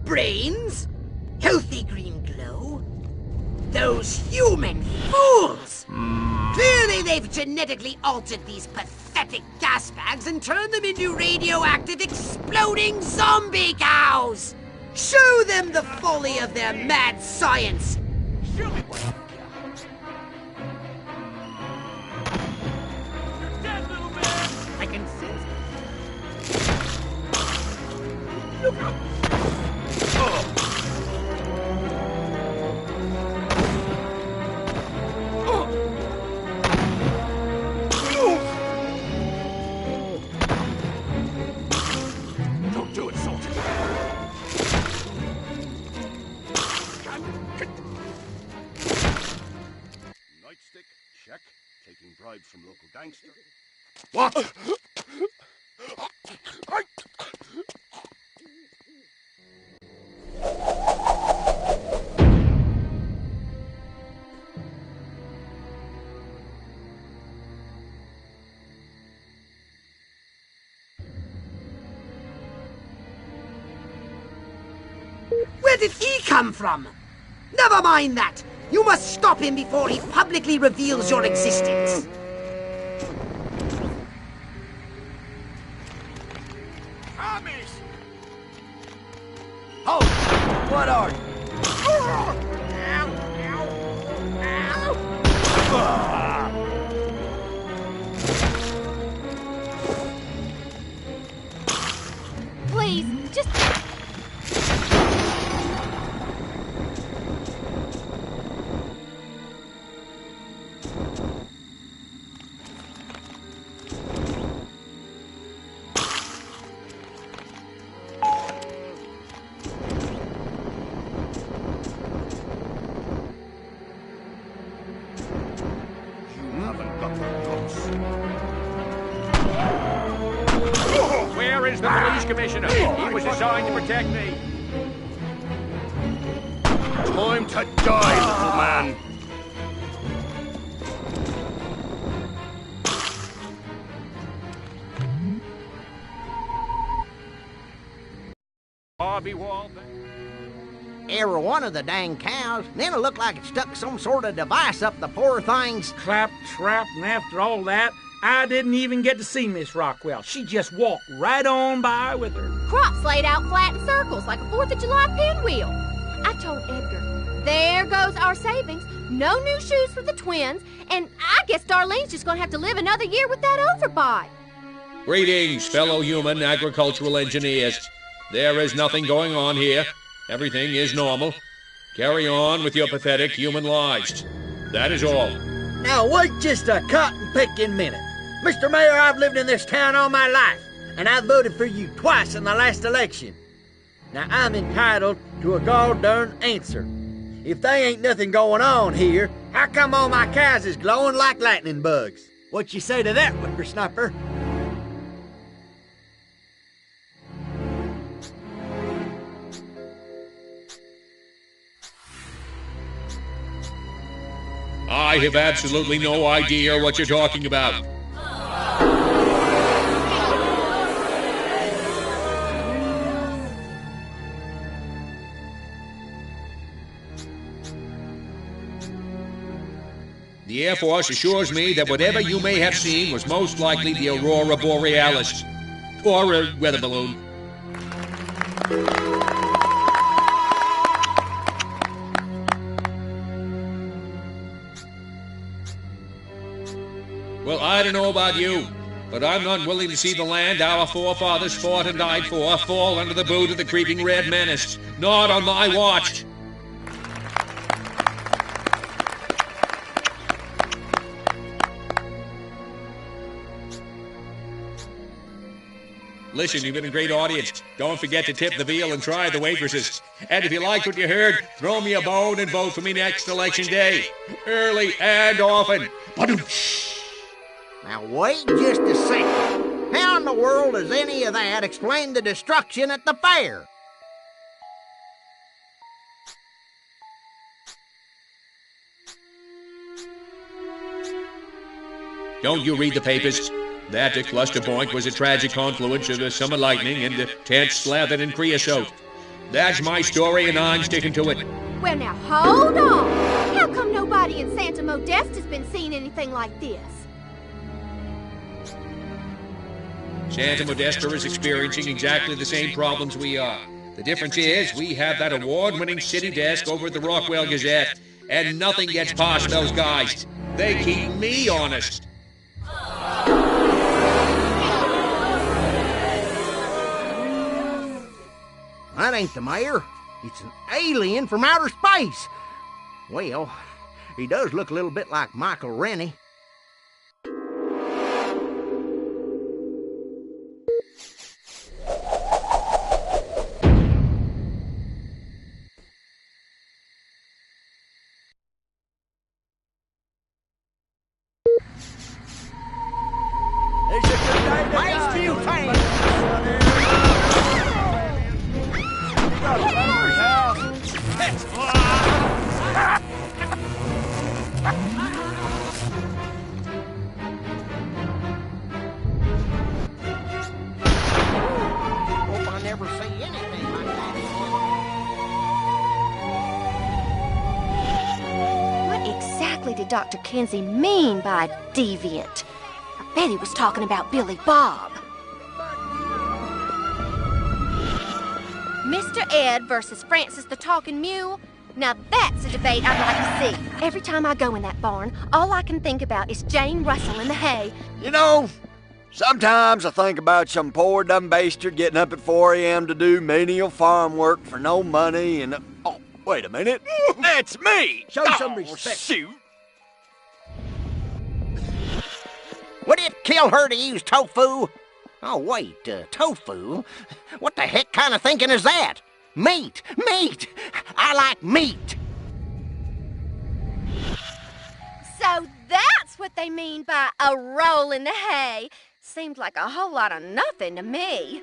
Brains? Healthy green glow? Those human fools! Clearly they They've genetically altered these pathetic gas bags and turned them into radioactive exploding zombie cows! Show them the folly of their mad science! Show me what you're dead, little man! I can sense it. Look out! Don't do it, soldier. Nightstick, check. Taking bribes from local gangster. What? Where did he come from? Never mind that! You must stop him before he publicly reveals your existence. Promise! Hold! What are you? Ow! Ow! Ow! Please, just... Where is the police commissioner? He was assigned to protect me. Time to die, little man. Harvey Walden. Every one of the dang cows. Then it looked like it stuck some sort of device up the poor thing's... Clap, trap, and after all that, I didn't even get to see Miss Rockwell. She just walked right on by with her. Crops laid out flat in circles like a 4th of July pinwheel. I told Edgar, there goes our savings. No new shoes for the twins, and I guess Darlene's just gonna have to live another year with that overbite. Greetings, fellow human agricultural engineers. There is nothing going on here. Everything is normal. Carry on with your pathetic human lives. That is all. Now wait just a cotton-picking minute. Mr. Mayor, I've lived in this town all my life, and I voted for you twice in the last election. Now I'm entitled to a gall-darn answer. If there ain't nothing going on here, how come all my cows is glowing like lightning bugs? What you say to that, whippersnapper? I have absolutely no idea what you're talking about. The Air Force assures me that whatever you may have seen was most likely the Aurora Borealis. Or a weather balloon. Well, I don't know about you, but I'm not willing to see the land our forefathers fought and died for fall under the boot of the creeping red menace. Not on my watch. Listen, you've been a great audience. Don't forget to tip the veal and try the waitresses. And if you liked what you heard, throw me a bone and vote for me next election day. Early and often. Now wait just a second. How in the world does any of that explain the destruction at the fair? Don't you read the papers? That cluster point was a tragic confluence of the summer lightning and the tent slathered in creosote. That's my story, and I'm sticking to it. Well, now, hold on. How come nobody in Santa Modesta has been seeing anything like this? Santa Modesta is experiencing exactly the same problems we are. The difference is we have that award-winning city desk over at the Rockwell Gazette, and nothing gets past those guys. They keep me honest. That ain't the mayor. It's an alien from outer space. Well, he does look a little bit like Michael Rennie. Dr. Kinsey mean by deviant? I bet he was talking about Billy Bob. Mr. Ed versus Francis the Talking Mule? Now that's a debate I'd like to see. Every time I go in that barn, all I can think about is Jane Russell in the hay. You know, sometimes I think about some poor dumb bastard getting up at 4 a.m. to do menial farm work for no money and... Oh, wait a minute. That's me! Show some respect. Shoot. Would it kill her to use tofu? Oh, wait, tofu? What the heck kind of thinking is that? Meat! Meat! I like meat! So that's what they mean by a roll in the hay. Seemed like a whole lot of nothing to me.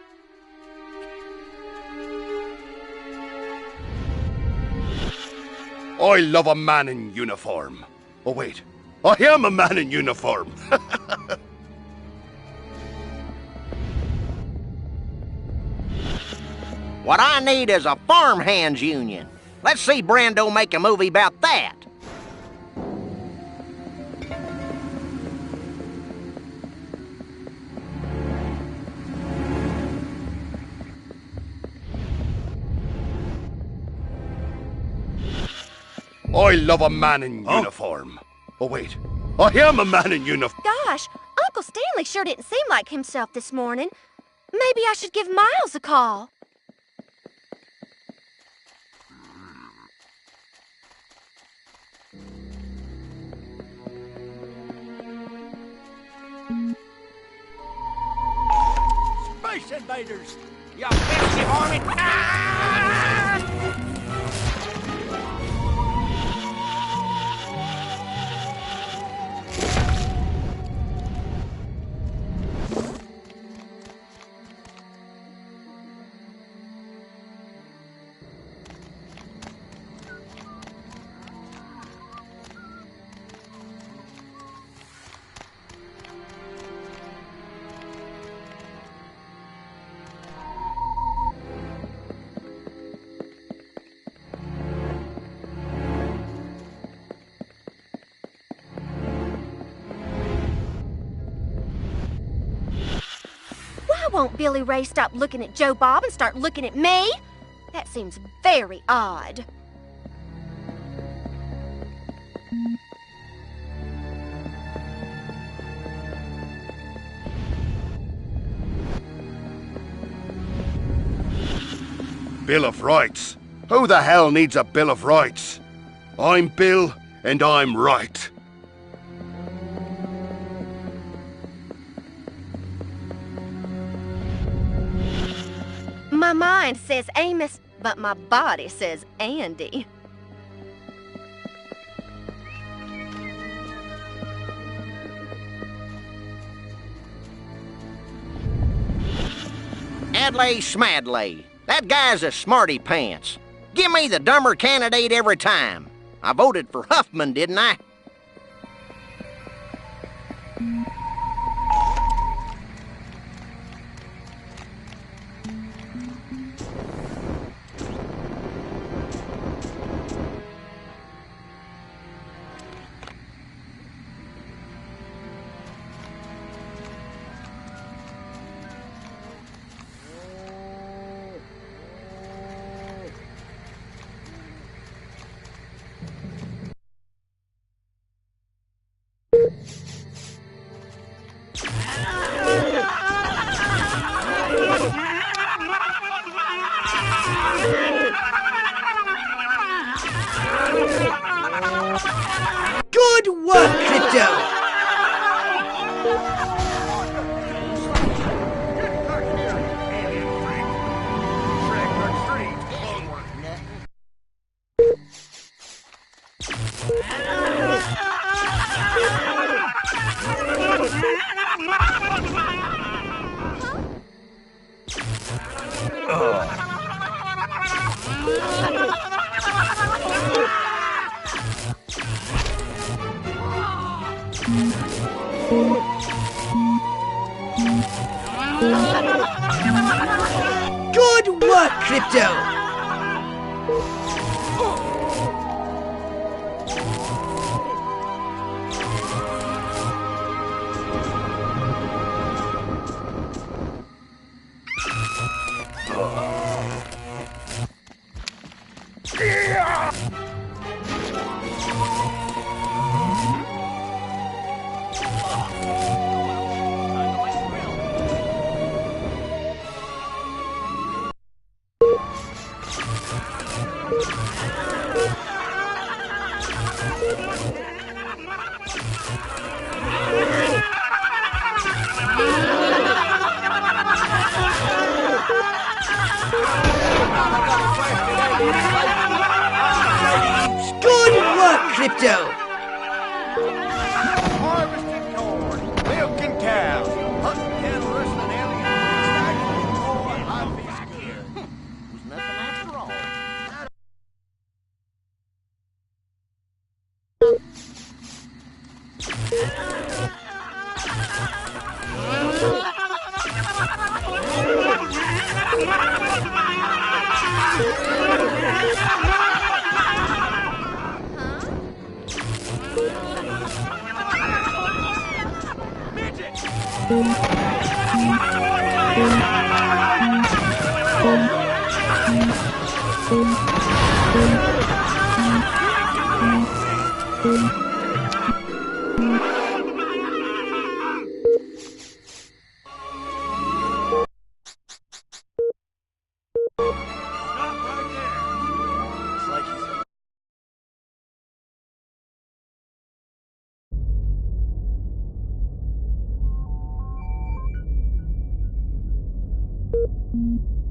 I love a man in uniform. Oh, wait. I am a man in uniform. What I need is a farmhands union. Let's see Brando make a movie about that. I love a man in uniform. Oh, wait. I am a man in uniform. Gosh, Uncle Stanley sure didn't seem like himself this morning. Maybe I should give Miles a call. Space invaders! You pesky varmint! Ah! Why won't Billy Ray stop looking at Joe Bob and start looking at me? That seems very odd. Bill of Rights. Who the hell needs a Bill of Rights? I'm Bill, and I'm right. My mind says Amos, but my body says Andy. Adlai Schmadley. That guy's a smarty pants. Give me the dumber candidate every time. I voted for Huffman, didn't I? Good work, Crypto! Good work, Crypto! Harvesting corn, milking cows, hunting cattle, wrestling aliens, life is good. Was nothing after all. Thank you.